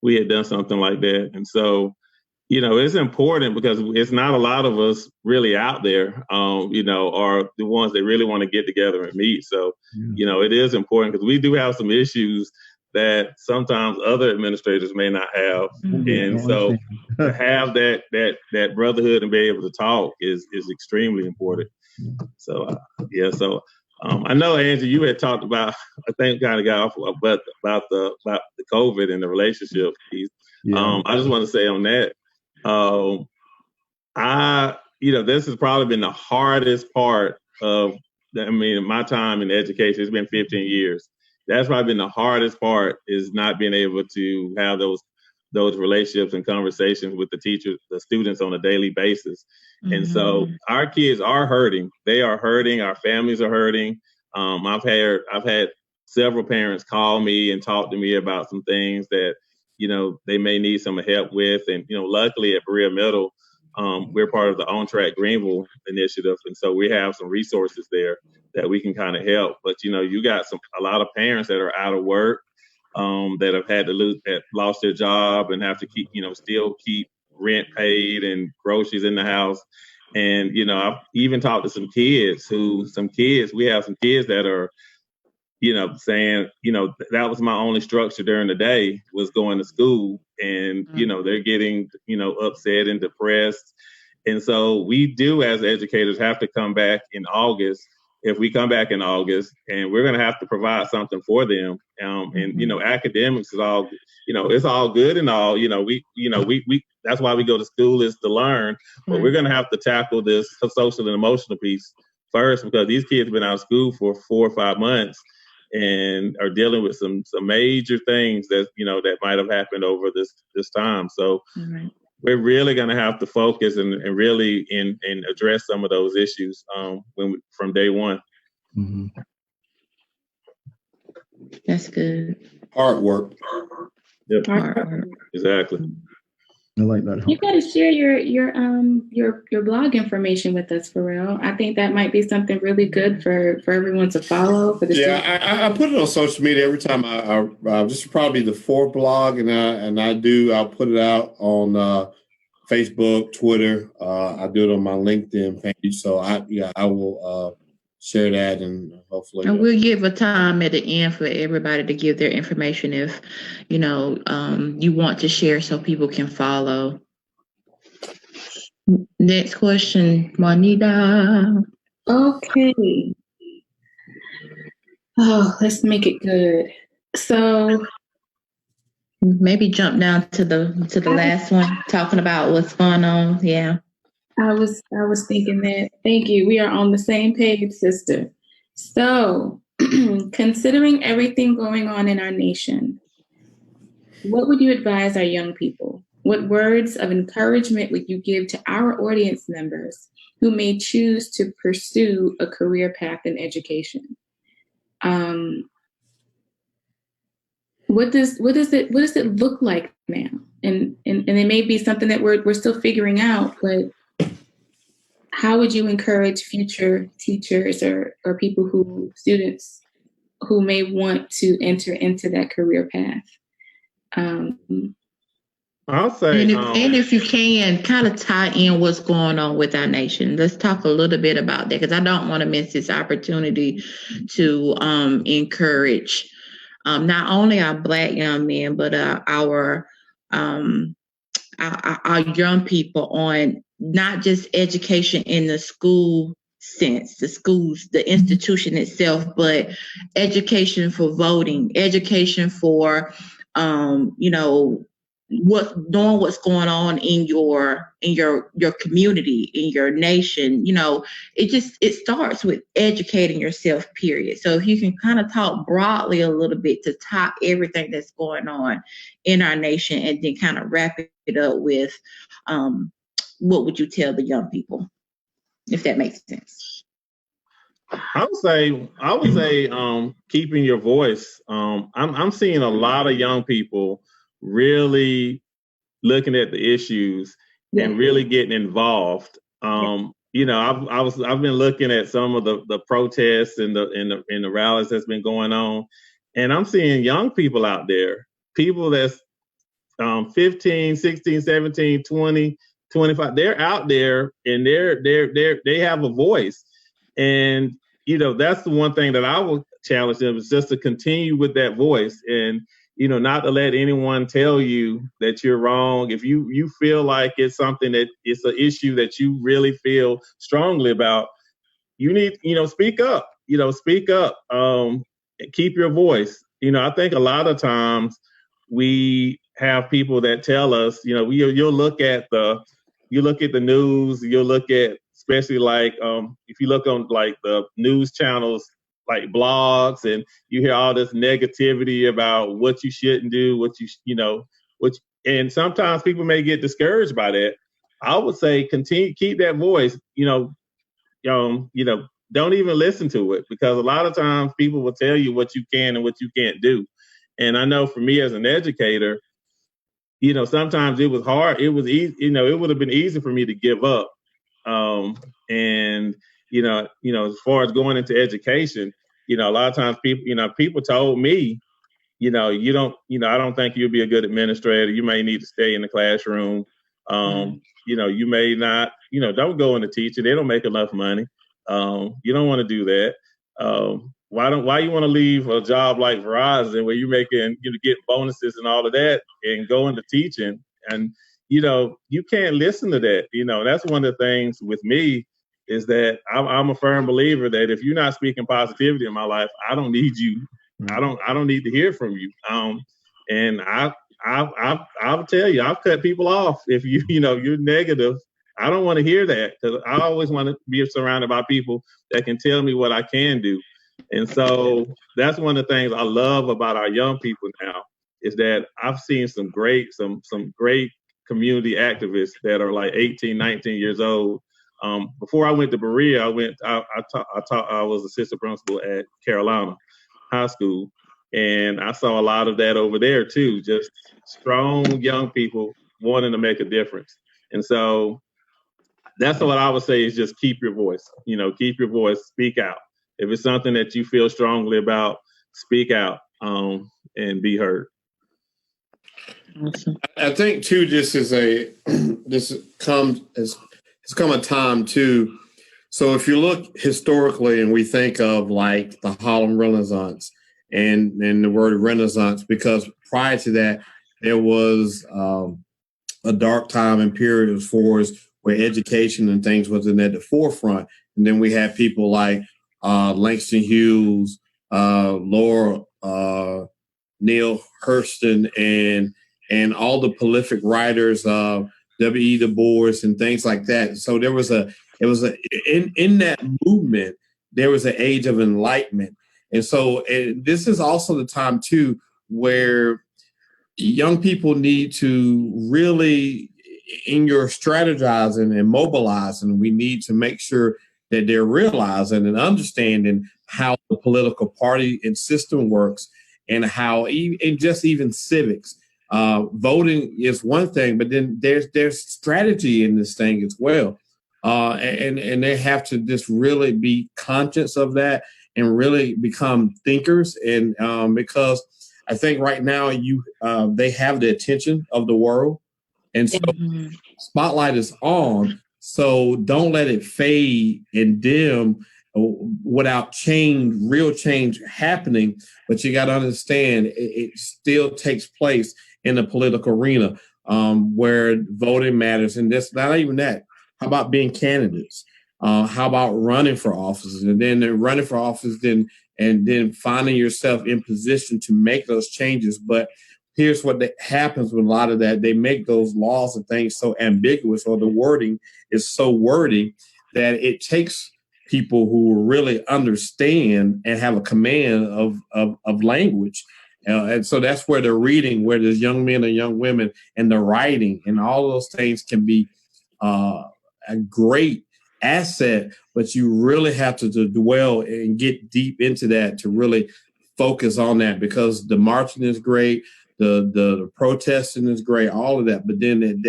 we had done something like that. And so it's important because it's not a lot of us really out there, are the ones that really want to get together and meet. So, it is important because we do have some issues that sometimes other administrators may not have. And so to have that brotherhood and be able to talk is extremely important. So, I know, Angie, you had talked about, I think kind of got off about the COVID and the relationship piece. I just want to say on that, this has probably been the hardest part of, my time in education. It's been 15 years. That's probably been the hardest part, is not being able to have those relationships and conversations with the teachers, the students on a daily basis. Mm-hmm. And so our kids are hurting. They are hurting. Our families are hurting. I've had several parents call me and talk to me about some things that, they may need some help with. And, luckily at Berea Middle, we're part of the On Track Greenville initiative. And so we have some resources there that we can kind of help. But, you got a lot of parents that are out of work, that have had that lost their job and have to still keep rent paid and groceries in the house. And, I've even talked to some kids we have some kids that are, saying, that was my only structure during the day, was going to school. And, they're getting, upset and depressed. And so we do, as educators, have to come back in August. If we come back in August, and we're going to have to provide something for them. And, academics is all, it's all good and all, we that's why we go to school, is to learn, but we're going to have to tackle this social and emotional piece first, because these kids have been out of school for 4 or 5 months and are dealing with some major things that, that might have happened over this time. So we're really going to have to focus and really and address some of those issues from day one. Mm-hmm. That's good. Hard work. Yep. Hard work. Exactly. I like that. You got to share your blog information with us, Pharrell. I think that might be something really good for everyone to follow. I put it on social media every time. This is probably the 4th blog, and I'll put it out on Facebook, Twitter. I do it on my LinkedIn page. So I will share that, and hopefully. And we'll give a time at the end for everybody to give their information if, you want to share, so people can follow. Next question, Juanita. Okay. Oh, let's make it good. So maybe jump down to the last one, talking about what's going on. Yeah. I was thinking that. Thank you. We are on the same page, sister. So, considering everything going on in our nation, what would you advise our young people? What words of encouragement would you give to our audience members who may choose to pursue a career path in education? What does it look like now? And it may be something that we're still figuring out, but how would you encourage future teachers or students who may want to enter into that career path? I'll say, and if you can, kind of tie in what's going on with our nation. Let's talk a little bit about that, because I don't want to miss this opportunity to encourage not only our Black young men, but our young people on not just education in the school sense, the schools, the institution itself, but education for voting, education for, knowing what's going on in your community, in your nation. It starts with educating yourself, period. So if you can kind of talk broadly a little bit to top everything that's going on in our nation, and then kind of wrap it up with what would you tell the young people, if that makes sense? I would say keeping your voice. I'm seeing a lot of young people really looking at the issues and really getting involved. I've been looking at some of the protests and the rallies that's been going on, and I'm seeing young people out there, people that's 15, 16, 17, 20, 25. They're out there and they have a voice. And that's the one thing that I will challenge them, is just to continue with that voice, and not to let anyone tell you that you're wrong. If you feel like it's something that it's an issue that you really feel strongly about, you need, speak up, keep your voice. I think a lot of times we have people that tell us, you'll look at the news, you'll look at, especially like if you look on like the news channels, like blogs, and you hear all this negativity about what you shouldn't do, and sometimes people may get discouraged by that. I would say keep that voice, don't even listen to it, because a lot of times people will tell you what you can and what you can't do. And I know for me as an educator, sometimes it was hard. It was easy, it would have been easy for me to give up. As far as going into education, a lot of times people told me, I don't think you'll be a good administrator. You may need to stay in the classroom. You may not, don't go into teaching. They don't make enough money. You don't want to do that. Why you want to leave a job like Verizon where you're making, get bonuses and all of that, and go into teaching? And, you can't listen to that. That's one of the things with me, is that I'm a firm believer that if you're not speaking positivity in my life, I don't need you. I don't need to hear from you. And I'll tell you, I've cut people off if you're negative. I don't want to hear that, because I always want to be surrounded by people that can tell me what I can do. And so that's one of the things I love about our young people now, is that I've seen some great community activists that are like 18, 19 years old. Before I went to Berea, I was assistant principal at Carolina High School, and I saw a lot of that over there too. Just strong young people wanting to make a difference. And so that's what I would say, is just keep your voice. Keep your voice. Speak out. If it's something that you feel strongly about, speak out and be heard. Awesome. I think too, has come a time too. So if you look historically, and we think of like the Harlem Renaissance and the word Renaissance, because prior to that there was a dark time and period as far as where education and things wasn't at the forefront. And then we had people like Langston Hughes, Laura Neil Hurston, and all the prolific writers, W.E. Du Bois and things like that. So in that movement, there was an age of enlightenment. And so this is also the time too, where young people need to really, in your strategizing and mobilizing, we need to make sure that they're realizing and understanding how the political party and system works, and how even civics. Voting is one thing, but then there's strategy in this thing as well. And they have to just really be conscious of that and really become thinkers. And because I think right now they have the attention of the world. And so spotlight is on. So don't let it fade and dim without real change happening. But you got to understand it still takes place in the political arena where voting matters. And that's not even that. How about being candidates? How about running for offices? And then running for office, and then finding yourself in position to make those changes. But here's what happens with a lot of that. They make those laws and things so ambiguous, or the wording is so wordy that it takes people who really understand and have a command of language. And so that's where the reading, where there's young men and young women, and the writing and all of those things can be a great asset, but you really have to dwell and get deep into that to really focus on that, because the marching is great, the protesting is great, all of that. But then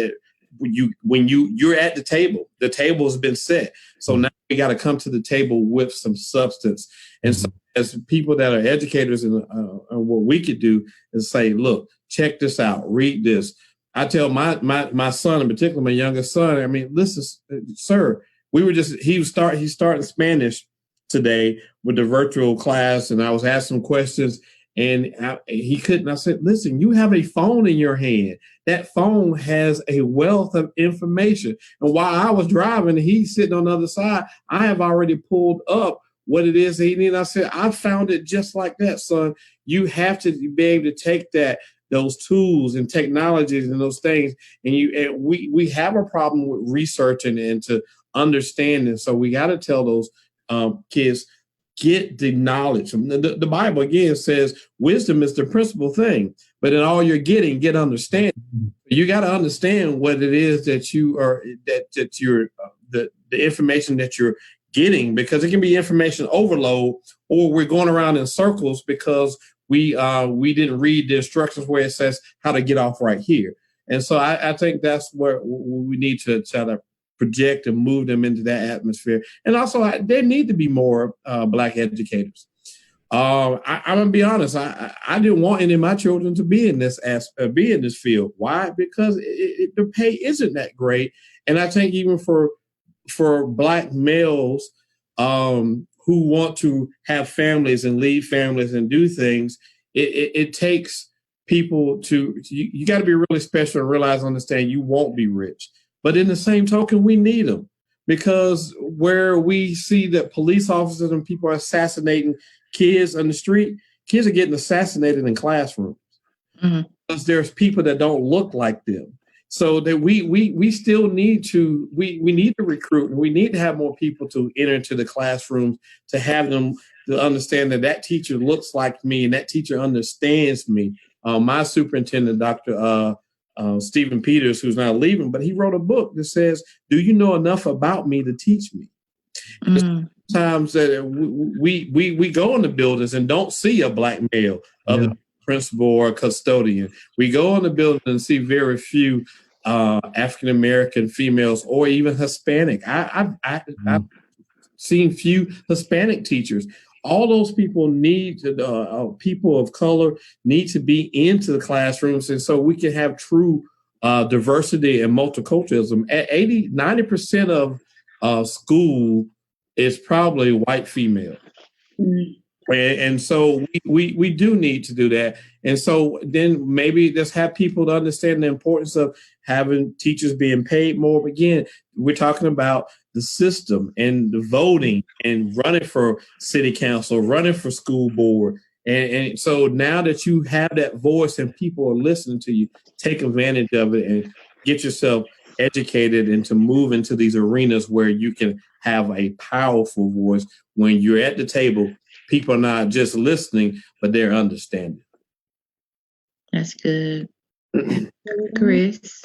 when you're at the table has been set. So now we got to come to the table with some substance. And so as people that are educators, and what we could do is say, look, check this out, read this. I tell my son, in particular, my youngest son, I mean, listen, sir, he started Spanish today with the virtual class, and I was asking him questions, and he couldn't. I said, listen, you have a phone in your hand. That phone has a wealth of information. And while I was driving, he's sitting on the other side, I have already pulled up what it is that he needs. I said, I found it just like that, son. You have to be able to take those tools and technologies and those things. And we have a problem with researching and to understanding. So we got to tell those kids, get the knowledge. The Bible again says wisdom is the principal thing, but in all you're getting, get understanding. You got to understand what it is that you are, that you're the information that you're getting, because it can be information overload, or we're going around in circles because we didn't read the instructions where it says how to get off right here. And so I think that's where we need to try to project and move them into that atmosphere. And also, there need to be more Black educators. I'm gonna be honest. I didn't want any of my children to be in this field. Why? Because the pay isn't that great. And I think even for Black males who want to have families and lead families and do things, it takes people you got to be really special and realize, understand you won't be rich. But in the same token, we need them, because where we see that police officers and people are assassinating kids on the street, kids are getting assassinated in classrooms because there's people that don't look like them. So that we still need to need to recruit, and we need to have more people to enter into the classrooms, to have them to understand that teacher looks like me and that teacher understands me. My superintendent, Dr. Stephen Peters, who's now leaving, but he wrote a book that says, "Do you know enough about me to teach me?" Sometimes that we go in the buildings and don't see a Black male, other than principal or custodian. We go in the building and see very few African American females or even Hispanic. I've seen few Hispanic teachers. All those people people of color need to be into the classrooms, and so we can have true diversity and multiculturalism. At 90% of school is probably white female. And so we do need to do that. And so then maybe just have people to understand the importance of having teachers being paid more. But again, we're talking about the system and the voting and running for city council, running for school board. And so now that you have that voice and people are listening to you, take advantage of it and get yourself educated and to move into these arenas where you can have a powerful voice. When you're at the table, people are not just listening, but they're understanding. That's good. Chris?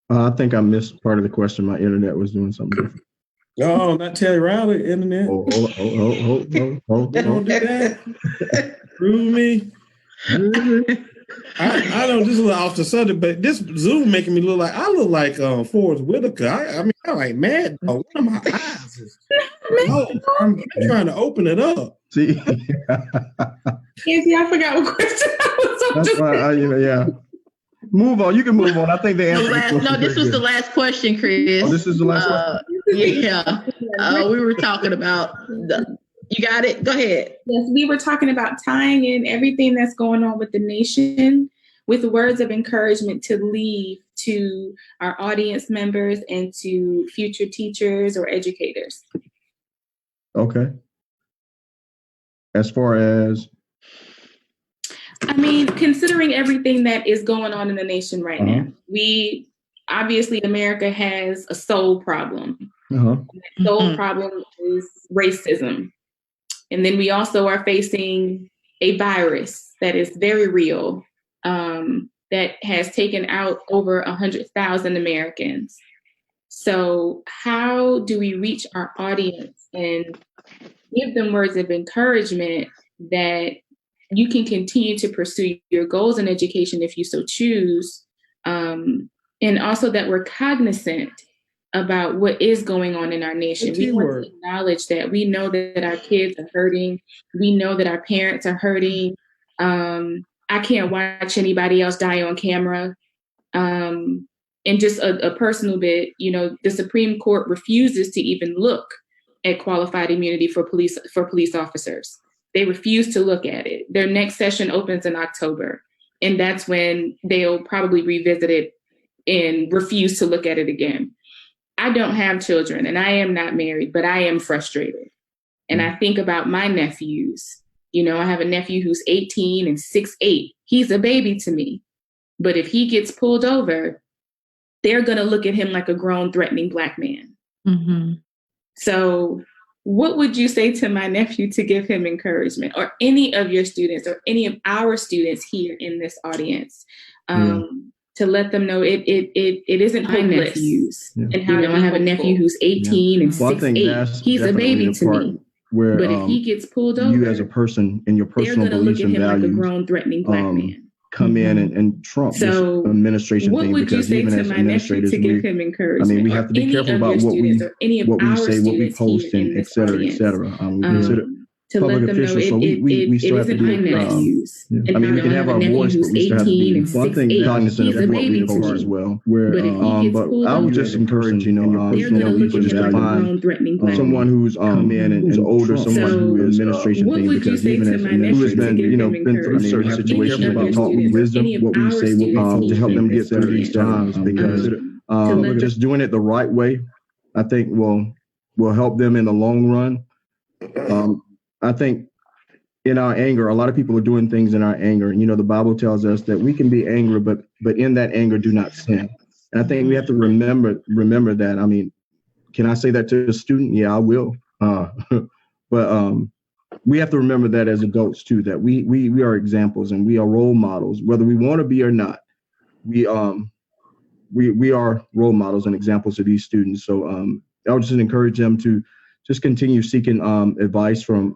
I think I missed part of the question. My internet was doing something different. No, not Terry Riley, internet. Oh. Don't do that. Prove me. I know this is a little off the subject, but this Zoom making me look like Forrest Whitaker. I'm like mad. One of my eyes is. I'm trying to open it up. See, Angie, I forgot what question I was. That's why yeah. Move on. You can move on. I think they answered. No, this was the last question, Chris. Oh, this is the last question. Yeah. We were talking about. You got it. Go ahead. Yes, we were talking about tying in everything that's going on with the nation with words of encouragement to leave to our audience members and to future teachers or educators. Okay. As far as I mean, considering everything that is going on in the nation right now, obviously America has a soul problem. That soul problem is racism. And then we also are facing a virus that is very real, that has taken out over 100,000 Americans. So how do we reach our audience and give them words of encouragement that you can continue to pursue your goals in education if you so choose, and also that we're cognizant about what is going on in our nation. We want to acknowledge that. We know that our kids are hurting. We know that our parents are hurting. I can't watch anybody else die on camera. And just a personal bit, the Supreme Court refuses to even look at qualified immunity for police officers. They refuse to look at it. Their next session opens in October, and that's when they'll probably revisit it and refuse to look at it again. I don't have children and I am not married, but I am frustrated. And I think about my nephews. I have a nephew who's 18 and 6'8". He's a baby to me. But if he gets pulled over, they're going to look at him like a grown, threatening Black man. Mm-hmm. So what would you say to my nephew to give him encouragement, or any of your students or any of our students here in this audience? To let them know it isn't hopeless. Nephews. Yeah. And how I have a nephew who's 18 and 6'8". He's a baby to me. But if he gets pulled over, you as a person and your personal beliefs and values, like a grown, threatening Black man, come in and trump this administration what thing. Would you say to my nephew to give him encouragement? We have to be careful about what we say, what we post, and et cetera, et cetera. We consider to public let them officials, know so we still have to be. We can have our voice, but we still have to be. One thing cognizant of what we post as well. But I would just encourage, people just to find someone who's who's older, someone who is administration thing, because even as who has been been through certain situations, about talk with wisdom, what we say, to help them get through these times, because just doing it the right way, I think will help them in the long run. I think in our anger, a lot of people are doing things in our anger. And, the Bible tells us that we can be angry, but in that anger, do not sin. And I think we have to remember that. Can I say that to a student? Yeah, I will. But we have to remember that as adults, too, that we are examples and we are role models, whether we want to be or not. We are role models and examples to these students. So I would just encourage them to just continue seeking advice from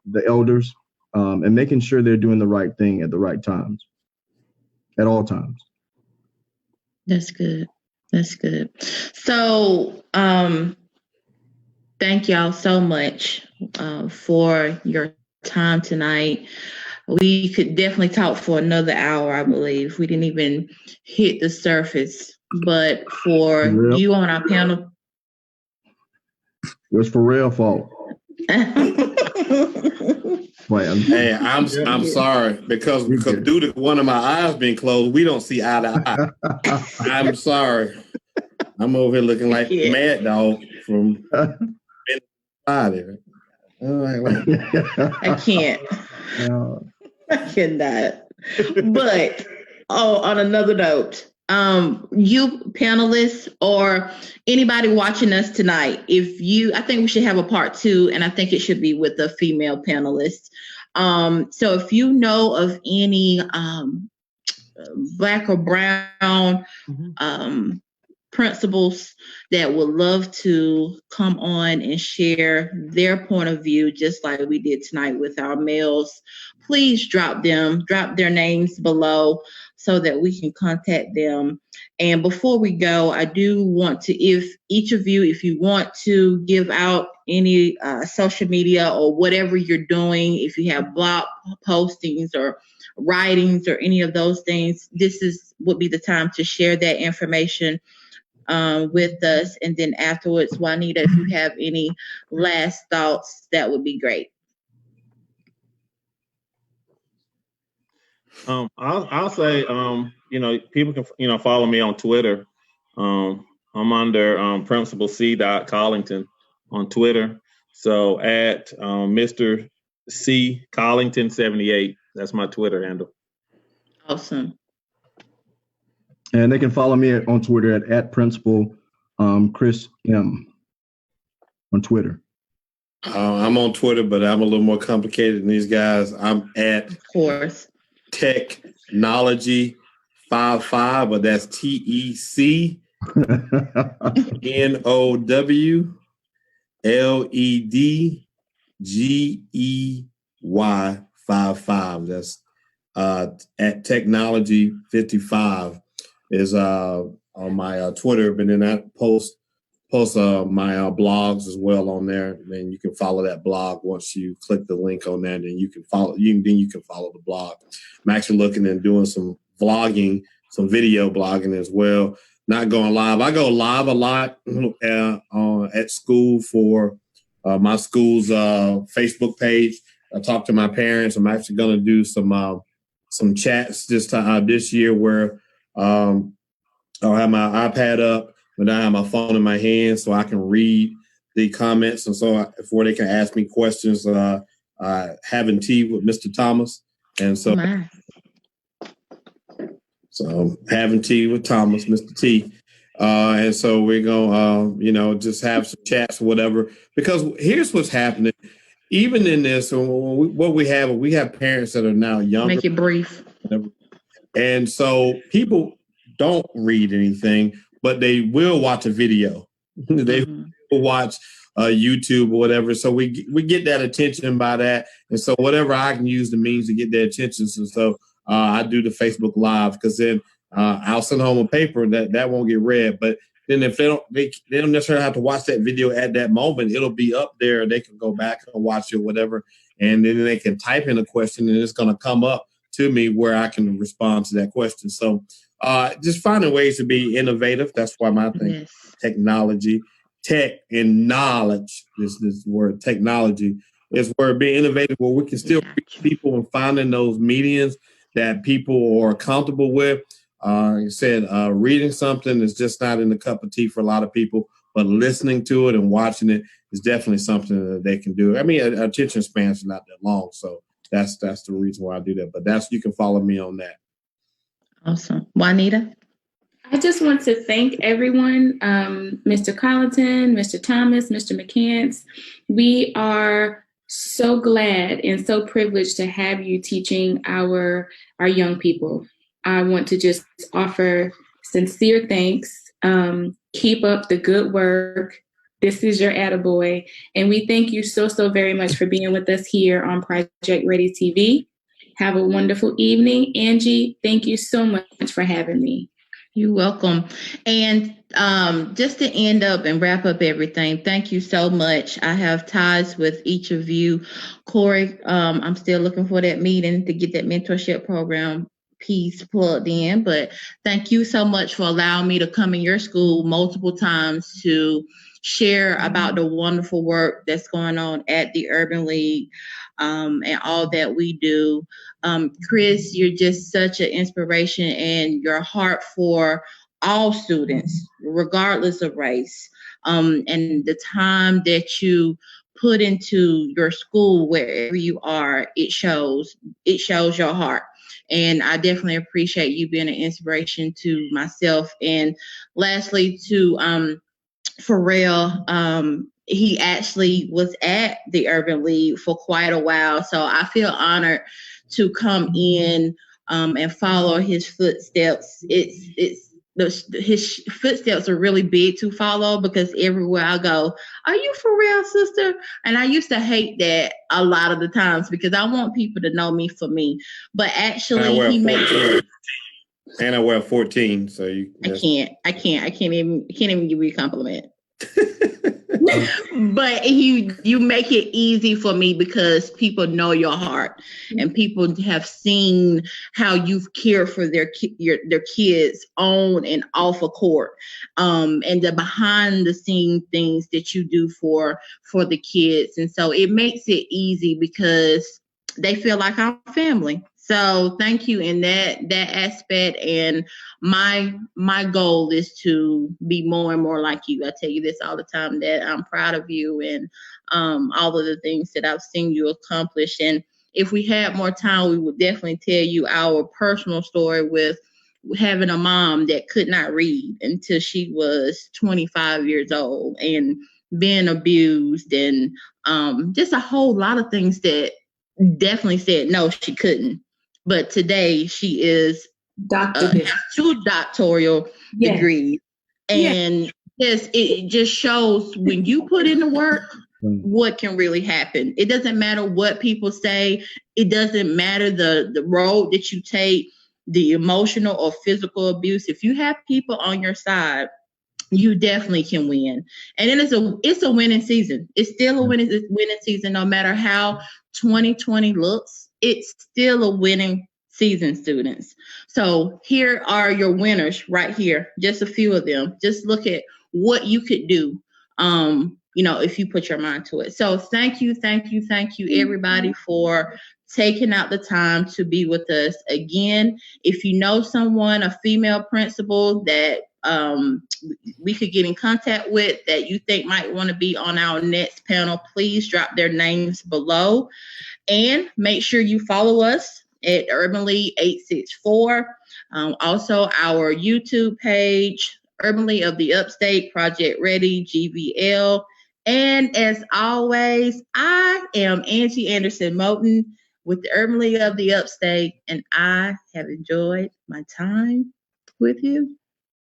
the elders and making sure they're doing the right thing at the right times, at all times. That's good. That's good. So thank y'all so much for your time tonight. We could definitely talk for another hour, I believe. We didn't even hit the surface. But for you on our panel, it was for real fault. Hey, I'm sorry because due to one of my eyes being closed, we don't see eye to eye. I'm sorry. I'm over here looking like Mad Dog from Inside. I can't. No. I cannot. But on another note, you panelists or anybody watching us tonight, I think we should have a part 2, and I think it should be with the female panelists. So if you know of any Black or brown principals that would love to come on and share their point of view, just like we did tonight with our males, please drop their names below so that we can contact them. And before we go, I do want to, if each of you, if you want to give out any social media or whatever you're doing, if you have blog postings or writings or any of those things, would be the time to share that information with us. And then afterwards, Juanita, if you have any last thoughts, that would be great. I'll say, people can, follow me on Twitter. I'm under Principal C. Collington on Twitter. So at Mr. C. Collington 78 That's my Twitter handle. Awesome. And they can follow me on Twitter at Principal Chris M on Twitter. I'm on Twitter, but I'm a little more complicated than these guys. I'm at Of course. Technology 55, but that's TECNOWLEDGEY 55. That's at Technology 55 is on my Twitter, but then I post my blogs as well on there. Then you can follow that blog once you click the link on that, and you can follow the blog. I'm actually looking and doing some vlogging, some video blogging as well. Not going live. I go live a lot at school for my school's Facebook page. I talk to my parents. I'm actually going to do some chats this year where I'll have my iPad up, but I have my phone in my hand so I can read the comments, and so before they can ask me questions, having tea with Mr. Thomas, and so having tea with Thomas, Mr. T, and so we're gonna just have some chats or whatever. Because here's what's happening, even in this, we have parents that are now younger. Make it brief. And so people don't read anything, but they will watch a video. They will watch YouTube or whatever. So we get that attention by that. And so whatever I can use the means to get their attention. So I do the Facebook Live, because then I'll send home a paper that won't get read. But then if they don't necessarily have to watch that video at that moment. It'll be up there. They can go back and watch it or whatever. And then they can type in a question, and it's going to come up to me where I can respond to that question. So just finding ways to be innovative. That's why my thing, technology, tech and knowledge, this word technology is where being innovative, where we can still reach people and finding those mediums that people are comfortable with. You said reading something is just not in the cup of tea for a lot of people, but listening to it and watching it is definitely something that they can do. I mean, attention spans are not that long, so that's the reason why I do that. But you can follow me on that. Awesome. Juanita? I just want to thank everyone, Mr. Collington, Mr. Thomas, Mr. McCann. We are so glad and so privileged to have you teaching our young people. I want to just offer sincere thanks. Keep up the good work. This is your attaboy. And we thank you so, so very much for being with us here on Project Ready TV. Have a wonderful evening. Angie, thank you so much for having me. You're welcome. And just to end up and wrap up everything, thank you so much. I have ties with each of you. Cory, I'm still looking for that meeting to get that mentorship program piece plugged in, but thank you so much for allowing me to come in your school multiple times to share about the wonderful work that's going on at the Urban League and all that we do. Chris, you're just such an inspiration, and your heart for all students, regardless of race, and the time that you put into your school, wherever you are, it shows your heart. And I definitely appreciate you being an inspiration to myself. And lastly, to Pharrell, he actually was at the Urban League for quite a while. So I feel honored to come in and follow his footsteps. His footsteps are really big to follow, because everywhere I go, are you for real, sister? And I used to hate that a lot of the times, because I want people to know me for me. But actually, he makes it. And I wear 14, so you. I can't even give you a compliment. But you make it easy for me, because people know your heart, and people have seen how you've cared for their kids on and off of court, and the behind the scene things that you do for the kids. And so it makes it easy, because they feel like I'm family. So thank you in that aspect. And my goal is to be more and more like you. I tell you this all the time, that I'm proud of you and all of the things that I've seen you accomplish. And if we had more time, we would definitely tell you our personal story with having a mom that could not read until she was 25 years old and being abused and just a whole lot of things that definitely said no, she couldn't. But today she is has 2 doctoral degrees. And it just shows when you put in the work, what can really happen. It doesn't matter what people say. It doesn't matter the road that you take, the emotional or physical abuse. If you have people on your side, you definitely can win. And then it's a winning season. It's still a winning season, no matter how 2020 looks. It's still a winning season, students. So here are your winners right here. Just a few of them. Just look at what you could do. If you put your mind to it. So thank you, everybody, for taking out the time to be with us. Again, if you know someone, a female principal that we could get in contact with that you think might want to be on our next panel, please drop their names below. And make sure you follow us at Urbanly 864. Also, our YouTube page, Urbanly of the Upstate, Project Ready, GVL. And as always, I am Angie Anderson-Moton with the Urbanly of the Upstate, and I have enjoyed my time with you.